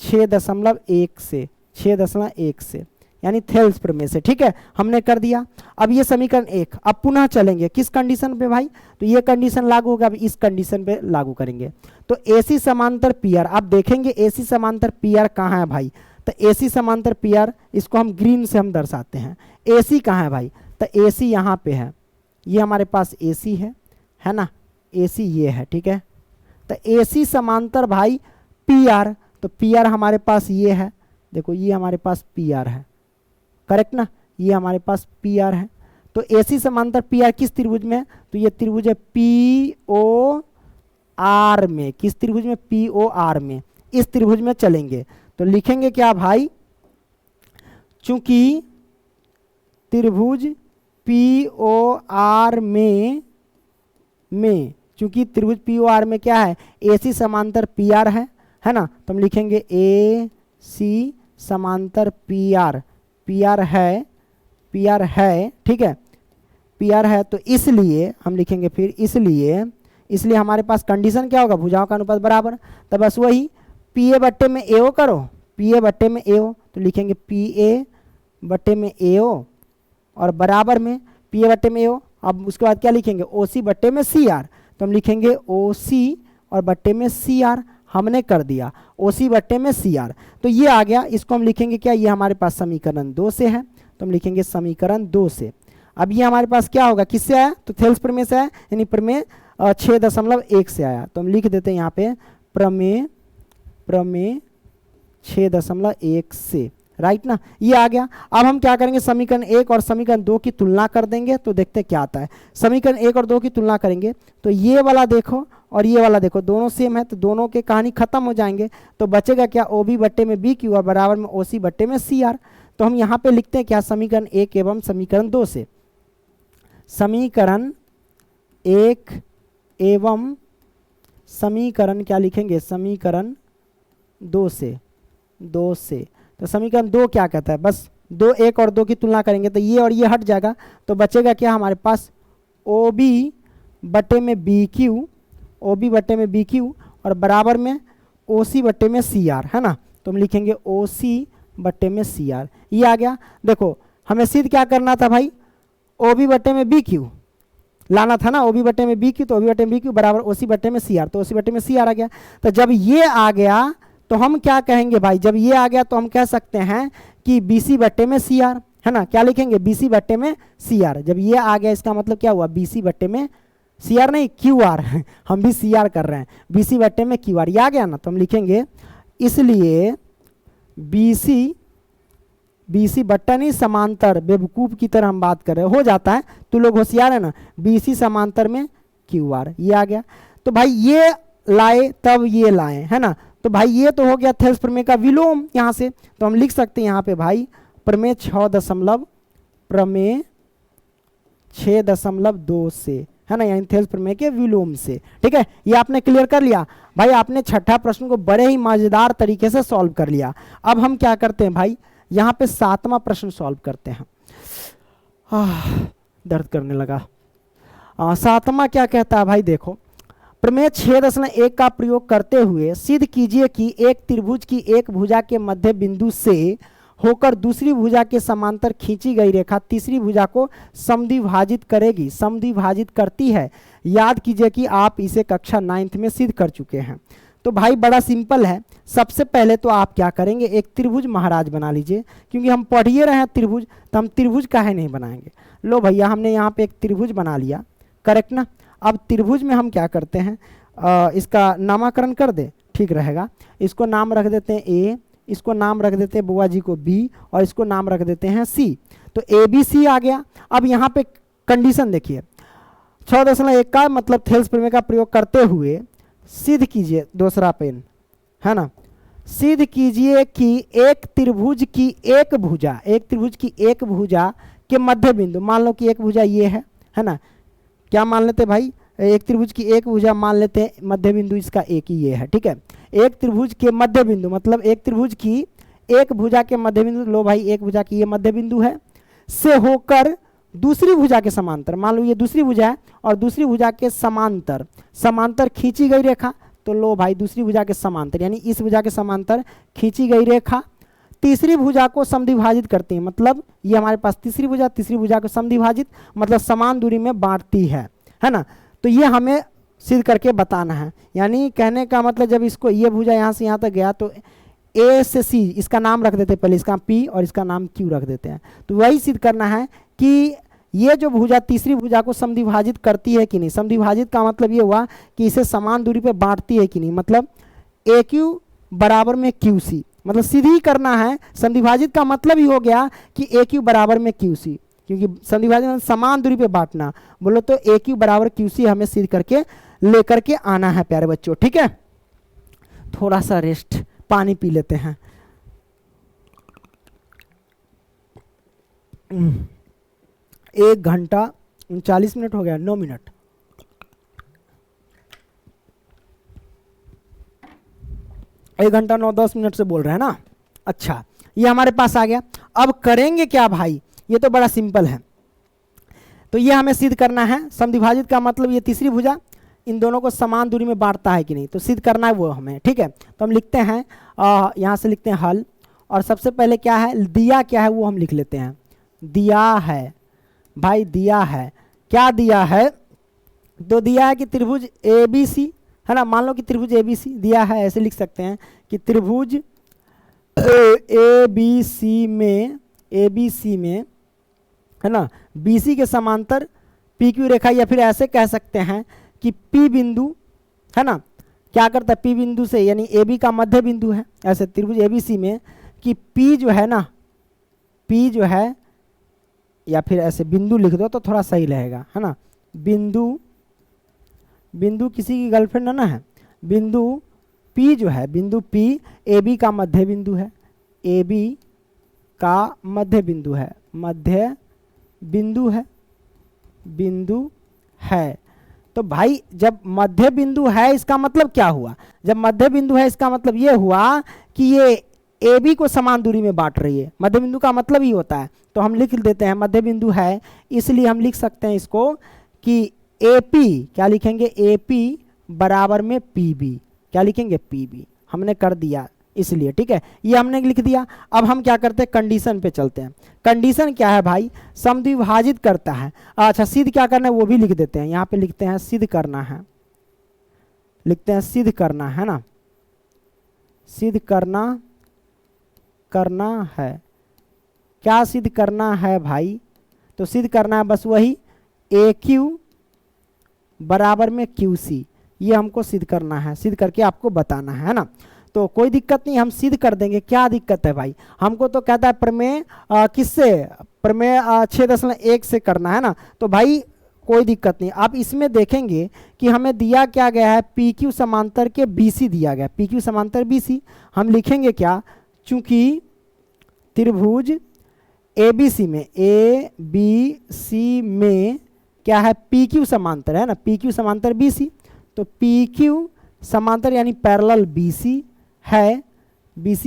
6.1 से, यानी थेल्स प्रमेय से। ठीक है, हमने कर दिया। अब ये समीकरण 1, अब पुनः चलेंगे किस कंडीशन पे भाई, तो ये कंडीशन लागू होगा, अब इस कंडीशन पे लागू करेंगे। तो AC समांतर PR, आप देखेंगे AC समांतर PR कहाँ है भाई, तो AC समांतर PR इसको हम ग्रीन से हम दर्शाते हैं। AC कहाँ है भाई, तो AC यहाँ पे है, ये हमारे पास AC है ना, AC ये है। ठीक है, तो AC समांतर भाई PR, तो PR हमारे पास ये है, देखो ये हमारे पास PR है, करेक्ट ना, ये हमारे पास PR है। तो AC समांतर PR किस त्रिभुज में है, तो ये त्रिभुज है POR में। किस त्रिभुज में, POR में, इस त्रिभुज में चलेंगे। तो लिखेंगे क्या भाई, चूंकि त्रिभुज POR में चूंकि त्रिभुज POR में क्या है, AC समांतर PR है ना, तो हम लिखेंगे AC समांतर PR है, ठीक है, PR है। तो इसलिए हम लिखेंगे फिर इसलिए हमारे पास कंडीशन क्या होगा, भुजाओं का अनुपात बराबर, तो बस वही PA बट्टे में AO करो, PA बट्टे में AO, तो लिखेंगे PA बट्टे में AO और बराबर में PA बट्टे में AO। अब उसके बाद क्या लिखेंगे, OC बट्टे में CR, तो हम लिखेंगे OC और बट्टे में CR, हमने कर दिया OC बट्टे में CR। तो ये आ गया, इसको हम लिखेंगे क्या, ये हमारे पास समीकरण 2 से है, तो हम लिखेंगे समीकरण 2 से। अब ये हमारे पास क्या होगा, किससे आया, तो थेल्स प्रमेय से आया, यानी प्रमेय 6.1 से आया, तो हम लिख देते हैं यहाँ पे प्रमेय 6.1 से, राइट ना, ये आ गया। अब हम क्या करेंगे, समीकरण 1 और समीकरण 2 की तुलना कर देंगे, तो देखते हैं क्या आता है। समीकरण 1 और 2 की तुलना करेंगे, तो ये वाला देखो और ये वाला देखो, दोनों सेम है, तो दोनों के कहानी खत्म हो जाएंगे। तो बचेगा क्या, OB बट्टे में BQ और बराबर में OC बट्टे में CR। तो हम यहाँ पे लिखते हैं क्या, समीकरण 1 एवं समीकरण 2 से, समीकरण 1 एवं समीकरण क्या लिखेंगे, समीकरण 2 से। तो समीकरण 2 क्या कहता है, बस 2 1 और 2 की तुलना करेंगे, तो ये और ये हट जाएगा, तो बचेगा क्या हमारे पास, OB बट्टे में BQ और बराबर में OC बट्टे में CR, है ना, तो हम लिखेंगे OC बट्टे में CR, ये आ गया। देखो हमें सिद्ध क्या करना था भाई, OB बट्टे में BQ लाना था ना, OB बट्टे में BQ, तो OB बट्टे में BQ बराबर OC बट्टे में CR, तो OC बट्टे में CR आ गया। तो जब ये आ गया तो हम क्या कहेंगे भाई, जब ये आ गया तो हम कह सकते हैं कि BC बट्टे में CR, है ना, क्या लिखेंगे, BC बट्टे में CR। जब ये आ गया इसका मतलब क्या हुआ, BC बट्टे में CR नहीं QR, हम भी CR कर रहे हैं, BC बट्टे में QR, ये आ गया ना, तो हम लिखेंगे इसलिए BC बट्टा नहीं समांतर, बेवकूफ की तरह हम बात कर रहे हैं, हो जाता है, तो लोग होशियार है ना, BC समांतर में QR, ये आ गया। तो भाई ये लाए तब ये लाए, है ना, तो भाई ये तो हो गया थेल्स प्रमेय का विलोम यहाँ से। तो हम लिख सकते हैं यहाँ पे भाई प्रमेय 6.2 से, है ना, यानी थेल्स प्रमेय के विलोम से। ठीक है, ये आपने क्लियर कर लिया भाई, आपने छठा प्रश्न को बड़े ही मजेदार तरीके से सॉल्व कर लिया। अब हम क्या करते हैं भाई, यहाँ पे 7वां प्रश्न सॉल्व करते हैं। दर्द करने लगा। 7वां क्या कहता है भाई, देखो प्रमेय 6.1 का प्रयोग करते हुए सिद्ध कीजिए कि एक त्रिभुज की एक भुजा के मध्य बिंदु से होकर दूसरी भुजा के समांतर खींची गई रेखा तीसरी भुजा को समद्विभाजित करेगी, समद्विभाजित करती है। याद कीजिए कि आप इसे कक्षा 9th में सिद्ध कर चुके हैं। तो भाई बड़ा सिंपल है, सबसे पहले तो आप क्या करेंगे, एक त्रिभुज महाराज बना लीजिए, क्योंकि हम पढ़ ही रहे हैं त्रिभुज, तो हम त्रिभुज काहे नहीं बनाएंगे। लो भैया हमने यहाँ पे एक त्रिभुज बना लिया, करेक्ट ना। अब त्रिभुज में हम क्या करते हैं, इसका नामकरण कर दे, ठीक रहेगा। इसको नाम रख देते हैं A, इसको नाम रख देते हैं बुआ जी को B, और इसको नाम रख देते हैं C। तो ABC आ गया। अब यहाँ पे कंडीशन देखिए, 6.1 का मतलब थेल्स प्रमेय का प्रयोग करते हुए सिद्ध कीजिए, दूसरा पेन, है ना, सिद्ध कीजिए कि एक त्रिभुज की एक भुजा के मध्य बिंदु, मान लो कि एक भुजा ये है ना, क्या मान लेते भाई, एक त्रिभुज की एक भुजा मान लेते हैं, मध्य बिंदु इसका एक ही ये है, ठीक है। एक त्रिभुज के मध्य बिंदु मतलब एक त्रिभुज की एक भुजा के मध्य बिंदु, लो भाई एक भुजा की ये मध्य बिंदु है, से होकर दूसरी भुजा के समांतर, मान लो ये दूसरी भुजा है और दूसरी भुजा के समांतर खींची गई रेखा, तो लो भाई दूसरी भुजा के समांतर यानी इस भुजा के समांतर खींची गई रेखा तीसरी भुजा को समद्विभाजित करती है, मतलब ये हमारे पास तीसरी भुजा को समद्विभाजित मतलब समान दूरी में बांटती है ना। तो ये हमें सिद्ध करके बताना है। यानी कहने का मतलब जब इसको ये भुजा यहाँ से यहाँ तक गया तो ए से सी इसका नाम रख देते हैं, पहले इसका पी और इसका नाम क्यू रख देते हैं। तो वही सिद्ध करना है कि ये जो भुजा तीसरी भुजा को समद्विभाजित करती है कि नहीं। समद्विभाजित का मतलब ये हुआ कि इसे समान दूरी पे बांटती है कि नहीं, मतलब ए क्यू बराबर में क्यू सी, मतलब सीधी करना है। समद्विभाजित का मतलब ही हो गया कि ए क्यू बराबर में क्यू सी, क्योंकि समद्विभाजित मतलब समान दूरी पे बांटना। बोलो तो ए क्यू बराबर क्यू सी हमें सिद्ध करके लेकर के आना है प्यारे बच्चों, ठीक है। थोड़ा सा रेस्ट, पानी पी लेते हैं। 1 घंटा 39 मिनट हो गया, 9 मिनट। एक घंटा 9-10 मिनट से बोल रहे हैं ना। अच्छा, ये हमारे पास आ गया। अब करेंगे क्या भाई, ये तो बड़ा सिंपल है। तो ये हमें सिद्ध करना है। समद्विभाजित का मतलब ये तीसरी भुजा इन दोनों को समान दूरी में बांटता है कि नहीं, तो सिद्ध करना है वो हमें, ठीक है। तो हम लिखते हैं, यहाँ से लिखते हैं हल, और सबसे पहले क्या है, दिया क्या है वो हम लिख लेते हैं। दिया है भाई, दिया है, क्या दिया है, तो दिया है कि त्रिभुज ए बी सी है ना। मान लो कि त्रिभुज ए बी सी दिया है, ऐसे लिख सकते हैं कि त्रिभुज ए बी सी में है ना बी सी के समांतर पी क्यू रेखा, या फिर ऐसे कह सकते हैं कि पी बिंदु है ना क्या करता है, पी बिंदु से यानी ए बी का मध्य बिंदु है। ऐसे त्रिभुज ए बी सी में कि पी जो है ना, पी जो है, या फिर ऐसे बिंदु लिख दो तो थोड़ा सही रहेगा है ना। बिंदु किसी की गर्लफ्रेंड ना है। बिंदु P जो है, बिंदु P ए बी का मध्य बिंदु है, ए बी का मध्य बिंदु है, मध्य बिंदु है। तो भाई जब मध्य बिंदु है इसका मतलब क्या हुआ, जब मध्य बिंदु है इसका मतलब ये हुआ कि ये ए बी को समान दूरी में बांट रही है। मध्य बिंदु का मतलब ही होता है। तो हम लिख देते हैं मध्य बिंदु है, इसलिए हम लिख सकते हैं इसको कि ए पी, क्या लिखेंगे, ए पी बराबर में पी बी, क्या लिखेंगे, पी बी। हमने कर दिया इसलिए, ठीक है, ये हमने लिख दिया। अब हम क्या करते हैं, कंडीशन पे चलते हैं। कंडीशन क्या है भाई, समद्विभाजित करता है। अच्छा, सिद्ध क्या करना है वो भी लिख देते हैं। यहाँ पे लिखते हैं सिद्ध करना है, लिखते हैं सिद्ध करना है ना, सिद्ध करना है। क्या सिद्ध करना है भाई, तो सिद्ध करना है बस वही ए क्यू बराबर में क्यू सी, ये हमको सिद्ध करना है, सिद्ध करके आपको बताना है ना। तो कोई दिक्कत नहीं, हम सिद्ध कर देंगे। क्या दिक्कत है भाई, हमको तो कहता है प्रमेय किससे, प्रमेय 6.1 से करना है ना। तो भाई कोई दिक्कत नहीं। आप इसमें देखेंगे कि हमें दिया क्या गया है, पी क्यू समांतर के बी सी दिया गया, पी क्यू समांतर बी सी। हम लिखेंगे क्या, चूंकि त्रिभुज ए बी सी में क्या है, पी क्यू समांतर है ना, पी क्यू समांतर बी सी। तो पी क्यू समांतर यानी पैरेलल बी सी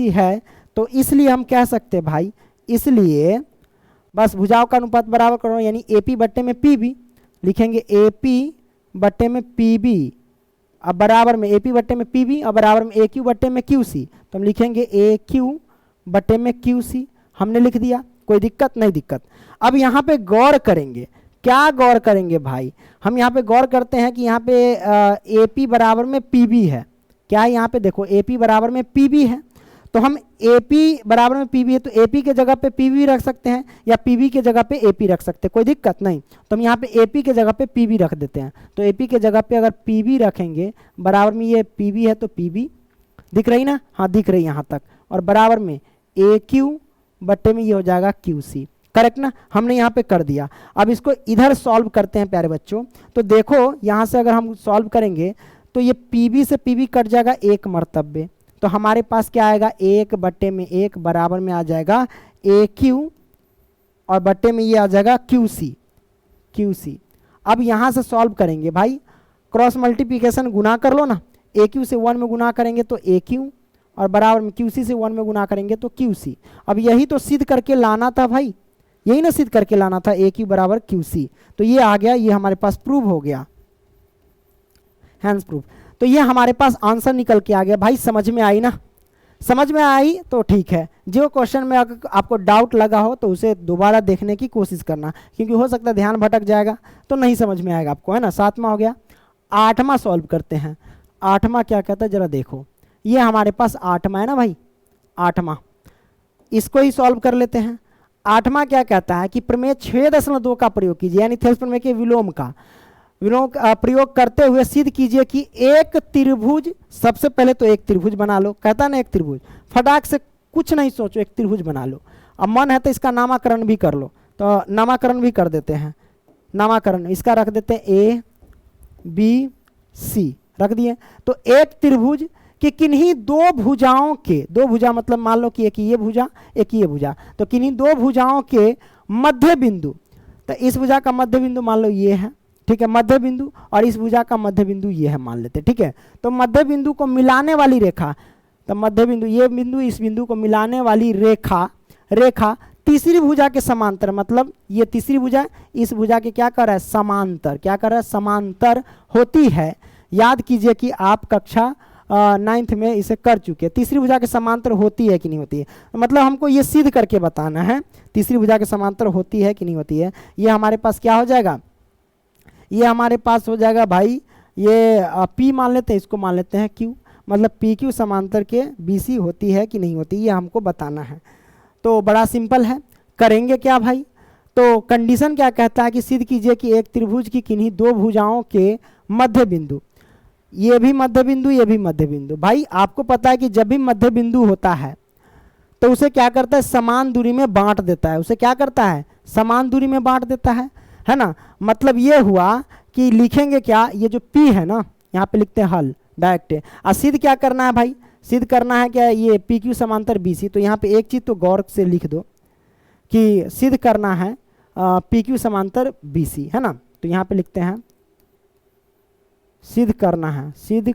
है, तो इसलिए हम कह सकते हैं भाई, इसलिए बस भुजाओं का अनुपात बराबर करो, यानी ए पी बट्टे में पी बी लिखेंगे, ए पी बट्टे में पी बी, अब बराबर में ए पी बट्टे में पी बी, और बराबर में ए क्यू बट्टे में क्यू सी। तो हम लिखेंगे ए क्यू बट्टे में क्यू सी, हमने लिख दिया, कोई दिक्कत नहीं दिक्कत। अब यहाँ पे गौर करेंगे, क्या गौर करेंगे भाई, हम यहाँ पे गौर करते हैं कि यहाँ पे ए पी बराबर में पी बी है। क्या है यहाँ पे देखो, ए पी बराबर में पी बी है, तो हम ए पी बराबर में पी बी है तो ए पी के जगह पे पी बी रख सकते हैं, या पी बी के जगह पे ए पी रख सकते हैं, कोई दिक्कत नहीं। तो हम यहाँ पे ए पी के जगह पे पी बी रख देते हैं। तो ए पी के जगह पे अगर पी बी रखेंगे, बराबर में ये पी बी है तो पी बी दिख रही ना, हाँ दिख रही यहाँ तक, और बराबर में ए क्यू बट्टे में ये हो जाएगा क्यू सी, करेक्ट ना, हमने यहाँ पे कर दिया। अब इसको इधर सॉल्व करते हैं प्यारे बच्चों। तो देखो यहाँ से अगर हम सॉल्व करेंगे तो ये पीबी से पीबी कट जाएगा एक मर्तबे, तो हमारे पास क्या आएगा, 1/1 बराबर में आ जाएगा ए क्यू, और बट्टे में ये आ जाएगा क्यू सी। अब यहाँ से सॉल्व करेंगे भाई, क्रॉस मल्टीप्लिकेशन गुना कर लो ना, ए क्यू से 1 में गुना करेंगे तो ए क्यू, और बराबर में क्यू सी से 1 में गुना करेंगे तो क्यू सी। अब यही तो सिद्ध करके लाना था भाई, यही ना सिद्ध करके लाना था, ए क्यू बराबर क्यू सी। तो ये आ गया, ये हमारे पास प्रूव हो गया, हैंड्स प्रूफ। तो ये हमारे पास आंसर निकल के आ गया भाई, समझ में आई ना, समझ में आई तो ठीक है, जो क्वेश्चन में अगर आपको डाउट लगा हो तो उसे दोबारा देखने की कोशिश करना, क्योंकि हो सकता है ध्यान भटक जाएगा तो नहीं समझ में आएगा आपको, है ना। 7वां हो गया। 8वां सॉल्व करते हैं। 8वां क्या कहता है जरा देखो, ये हमारे पास 8वां है ना भाई, 8वां, इसको ही सॉल्व कर लेते हैं। 8वां क्या कहता है कि प्रमेय 6.2 का प्रयोग कीजिए, यानी थेल्स प्रमेय के विलोम का प्रयोग करते हुए सिद्ध कीजिए कि एक त्रिभुज, सबसे पहले तो एक त्रिभुज बना लो, कहता ना एक त्रिभुज, फटाक से कुछ नहीं सोचो, एक त्रिभुज बना लो। अब मन है तो इसका नामकरण भी कर लो, तो नामकरण भी कर देते हैं। नामकरण इसका रख देते हैं ए बी सी, रख दिए। तो एक त्रिभुज कि किन्हीं दो भुजाओं के, दो भुजा मतलब मान लो कि एक ये भुजा एक ये भुजा, तो किन्हीं दो भुजाओं के मध्य बिंदु, तो इस भुजा का मध्य बिंदु मान लो ये है, ठीक है, मध्य बिंदु, और इस भुजा का मध्य बिंदु ये है मान लेते, ठीक है। तो मध्य बिंदु को मिलाने वाली रेखा, तो मध्य बिंदु ये बिंदु इस बिंदु को मिलाने वाली रेखा तीसरी भुजा के समांतर, मतलब ये तीसरी भुजा इस भुजा के क्या कर रहा है, समांतर, क्या कर रहा है, समांतर होती है। याद कीजिए कि आप कक्षा 9th में इसे कर चुके हैं। तीसरी भुजा के समांतर होती है कि नहीं होती है, मतलब हमको ये सिद्ध करके बताना है तीसरी भुजा के समांतर होती है कि नहीं होती है। ये हमारे पास क्या हो जाएगा, ये हमारे पास हो जाएगा भाई, ये P मान लेते हैं, इसको मान लेते हैं Q, मतलब PQ समांतर के BC होती है कि नहीं होती, ये हमको बताना है। तो बड़ा सिंपल है, करेंगे क्या भाई, तो कंडीशन क्या कहता है कि सिद्ध कीजिए कि एक त्रिभुज की किन्हीं दो भुजाओं के मध्य बिंदु, ये भी मध्य बिंदु ये भी मध्य बिंदु। भाई आपको पता है कि जब भी मध्य बिंदु होता है तो उसे क्या करता है, समान दूरी में बांट देता है, उसे क्या करता है, समान दूरी में बांट देता है ना। मतलब ये हुआ कि लिखेंगे क्या, ये जो P है ना, यहाँ पे लिखते हैं हल डायरेक्ट। सिद्ध क्या करना है भाई, सिद्ध करना है क्या, ये PQ समांतर BC। तो यहाँ पे एक चीज़ तो गौर से लिख दो कि सिद्ध करना है PQ समांतर BC, है ना। तो यहाँ पे लिखते हैं सिद्ध करना है, सिद्ध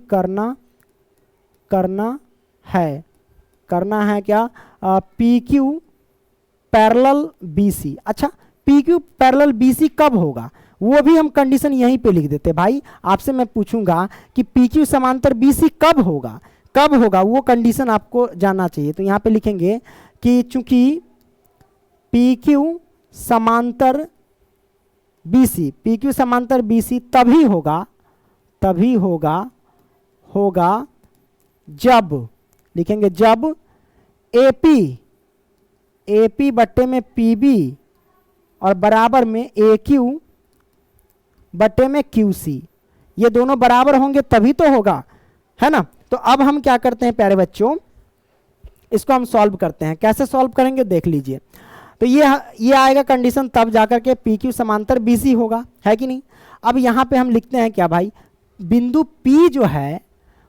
करना है क्या, PQ पैरेलल BC। अच्छा PQ पैरेलल BC कब होगा, वो भी हम कंडीशन यहीं पे लिख देते भाई। आपसे मैं पूछूंगा कि PQ समांतर BC कब होगा, वो कंडीशन आपको जानना चाहिए। तो यहाँ पे लिखेंगे कि चूंकि PQ समांतर BC तभी होगा जब, लिखेंगे जब AP बट्टे में PB और बराबर में AQ बट्टे में QC, ये दोनों बराबर होंगे तभी तो होगा, है ना। तो अब हम क्या करते हैं प्यारे बच्चों, इसको हम सॉल्व करते हैं। कैसे सॉल्व करेंगे देख लीजिए। तो ये आएगा कंडीशन, तब जाकर के PQ समांतर BC होगा, है कि नहीं। अब यहाँ पे हम लिखते हैं क्या भाई, बिंदु P जो है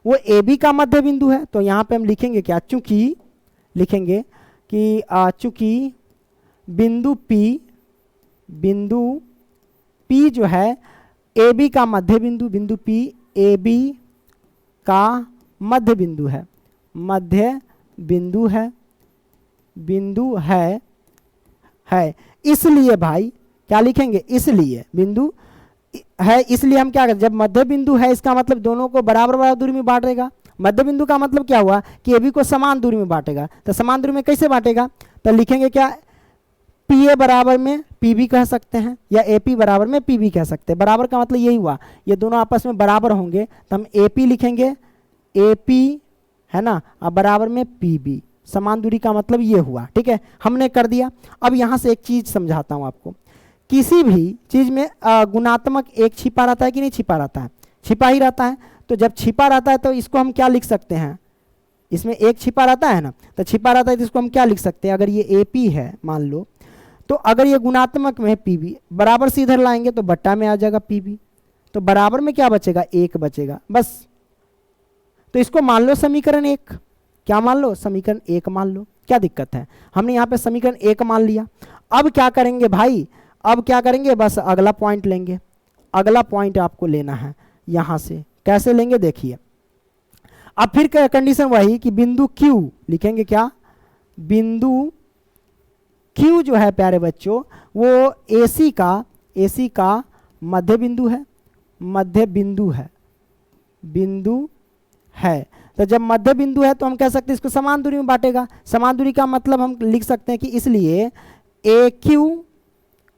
वो AB का मध्य बिंदु है। तो यहाँ पे हम लिखेंगे क्या, चूंकि लिखेंगे कि चूंकि बिंदु P जो है AB का मध्य बिंदु, बिंदु P AB का मध्य बिंदु है, इसलिए भाई क्या लिखेंगे, इसलिए बिंदु है, इसलिए हम क्या करें, जब मध्य बिंदु है इसका मतलब दोनों को बराबर दूरी में बांटेगा। मध्य बिंदु का मतलब क्या हुआ कि AB को समान दूरी में बांटेगा। तो समान दूरी में कैसे बांटेगा, तो लिखेंगे क्या, PA बराबर में PB कह सकते हैं या AP बराबर में PB कह सकते हैं। बराबर का मतलब यही हुआ, ये दोनों आपस में बराबर होंगे तो हम AP लिखेंगे, AP है ना, अब बराबर में PB, समान दूरी का मतलब ये हुआ, ठीक है, हमने कर दिया। अब यहाँ से एक चीज़ समझाता हूँ आपको, किसी भी चीज़ में गुणात्मक एक छिपा रहता है कि नहीं छिपा रहता है, छिपा ही रहता है। तो जब छिपा रहता है तो इसको हम क्या लिख सकते हैं, इसमें एक छिपा रहता है ना, तो छिपा रहता है तो इसको हम क्या लिख सकते हैं, अगर ये AP है मान लो, तो अगर ये गुणात्मक में है PB, बराबर से इधर लाएंगे तो बट्टा में आ जाएगा PB, तो बराबर में क्या बचेगा, 1 बचेगा बस। तो इसको मान लो समीकरण 1, क्या मान लो, समीकरण 1 मान लो, क्या दिक्कत है, हमने यहाँ पे समीकरण 1 मान लिया। अब क्या करेंगे भाई, अब क्या करेंगे, बस अगला पॉइंट लेंगे, अगला पॉइंट आपको लेना है यहाँ से। कैसे लेंगे देखिए, अब फिर कंडीशन वही कि बिंदु Q लिखेंगे क्या, बिंदु Q जो है प्यारे बच्चों वो AC का मध्य बिंदु है, तो जब मध्य बिंदु है तो हम कह सकते हैं इसको समान दूरी में बांटेगा। समान दूरी का मतलब हम लिख सकते हैं कि इसलिए ए क्यू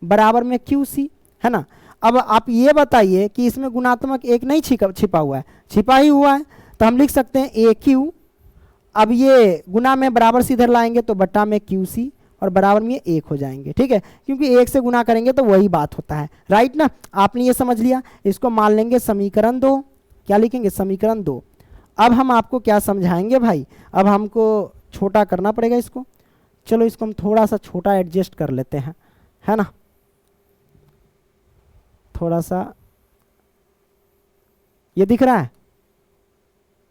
बराबर में क्यू सी, है ना। अब आप ये बताइए कि इसमें गुणात्मक एक नहीं छिपा हुआ है, छिपा ही हुआ है, तो हम लिख सकते हैं ए क्यू, अब ये गुना में बराबर से इधर लाएंगे तो बट्टा में क्यू सी और बराबर में ये एक हो जाएंगे, ठीक है, क्योंकि एक से गुना करेंगे तो वही बात होता है, राइट ना। आपने ये समझ लिया। इसको मान लेंगे समीकरण 2, क्या लिखेंगे, समीकरण 2। अब हम आपको क्या समझाएंगे भाई, अब हमको छोटा करना पड़ेगा इसको। चलो इसको हम थोड़ा सा छोटा एडजस्ट कर लेते हैं, है ना, थोड़ा सा। ये दिख रहा है,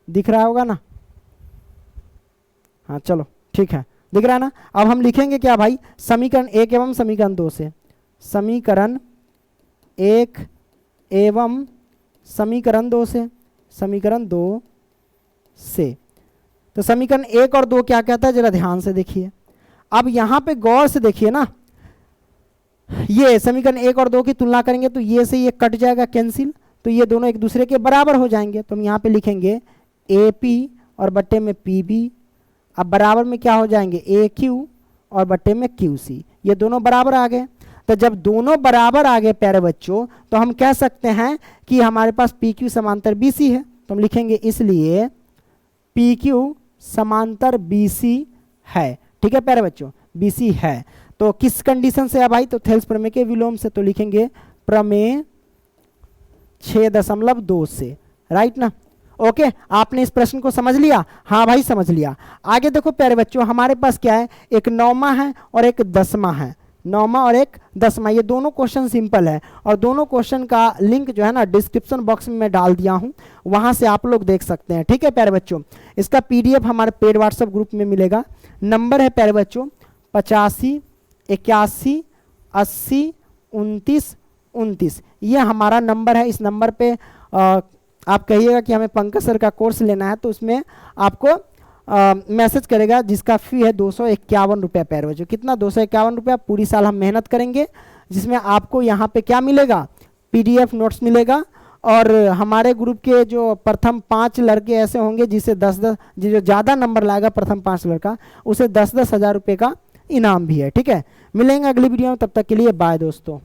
दिख रहा होगा ना, हाँ चलो ठीक है, दिख रहा है ना। अब हम लिखेंगे क्या भाई, समीकरण 1 एवं समीकरण 2 से, समीकरण 1 एवं समीकरण 2 से, समीकरण 2 से। तो समीकरण 1 और 2 क्या कहता है, जरा ध्यान से देखिए। अब यहां पे गौर से देखिए ना, ये समीकरण 1 और 2 की तुलना करेंगे तो ये से ये कट जाएगा कैंसिल, तो ये दोनों एक दूसरे के बराबर हो जाएंगे। तो हम यहाँ पे लिखेंगे ए पी और बट्टे में पी बी, अब बराबर में क्या हो जाएंगे, ए क्यू और बट्टे में क्यू सी, ये दोनों बराबर आ गए। तो जब दोनों बराबर आ गए प्यारे बच्चों, तो हम कह सकते हैं कि हमारे पास पी क्यू समांतर बी सी है। तो हम लिखेंगे इसलिए पी क्यू समांतर बी सी है, ठीक है प्यारे बच्चों, बी सी है। तो किस कंडीशन से है भाई, तो थेल्स प्रमेय के विलोम से। तो लिखेंगे प्रमेय 6.2 से, राइट ना। ओके, आपने इस प्रश्न को समझ लिया, हाँ भाई समझ लिया। आगे देखो प्यारे बच्चों, हमारे पास क्या है, एक 9वां है और एक 10वां है, 9वां और एक 10वां। ये दोनों क्वेश्चन सिंपल है और दोनों क्वेश्चन का लिंक जो है ना डिस्क्रिप्शन बॉक्स में मैं डाल दिया हूँ, वहां से आप लोग देख सकते हैं, ठीक है प्यारे बच्चों। इसका PDF हमारे पेड व्हाट्सएप ग्रुप में मिलेगा। नंबर है प्यारे बच्चों 85 81 80 29 29, ये हमारा नंबर है। इस नंबर पे आप कहिएगा कि हमें पंकज सर का कोर्स लेना है, तो उसमें आपको मैसेज करेगा, जिसका फ़ी है 251 रुपया प्यारे बच्चों। कितना, 251 रुपया। पूरी साल हम मेहनत करेंगे, जिसमें आपको यहाँ पे क्या मिलेगा, PDF नोट्स मिलेगा। और हमारे ग्रुप के जो प्रथम 5 लड़के ऐसे होंगे जिसे 10-10, जो ज़्यादा नंबर लाएगा प्रथम 5 लड़का, उसे 10-10 हज़ार रुपये का इनाम भी है, ठीक है। मिलेंगे अगली वीडियो में, तब तक के लिए बाय दोस्तों।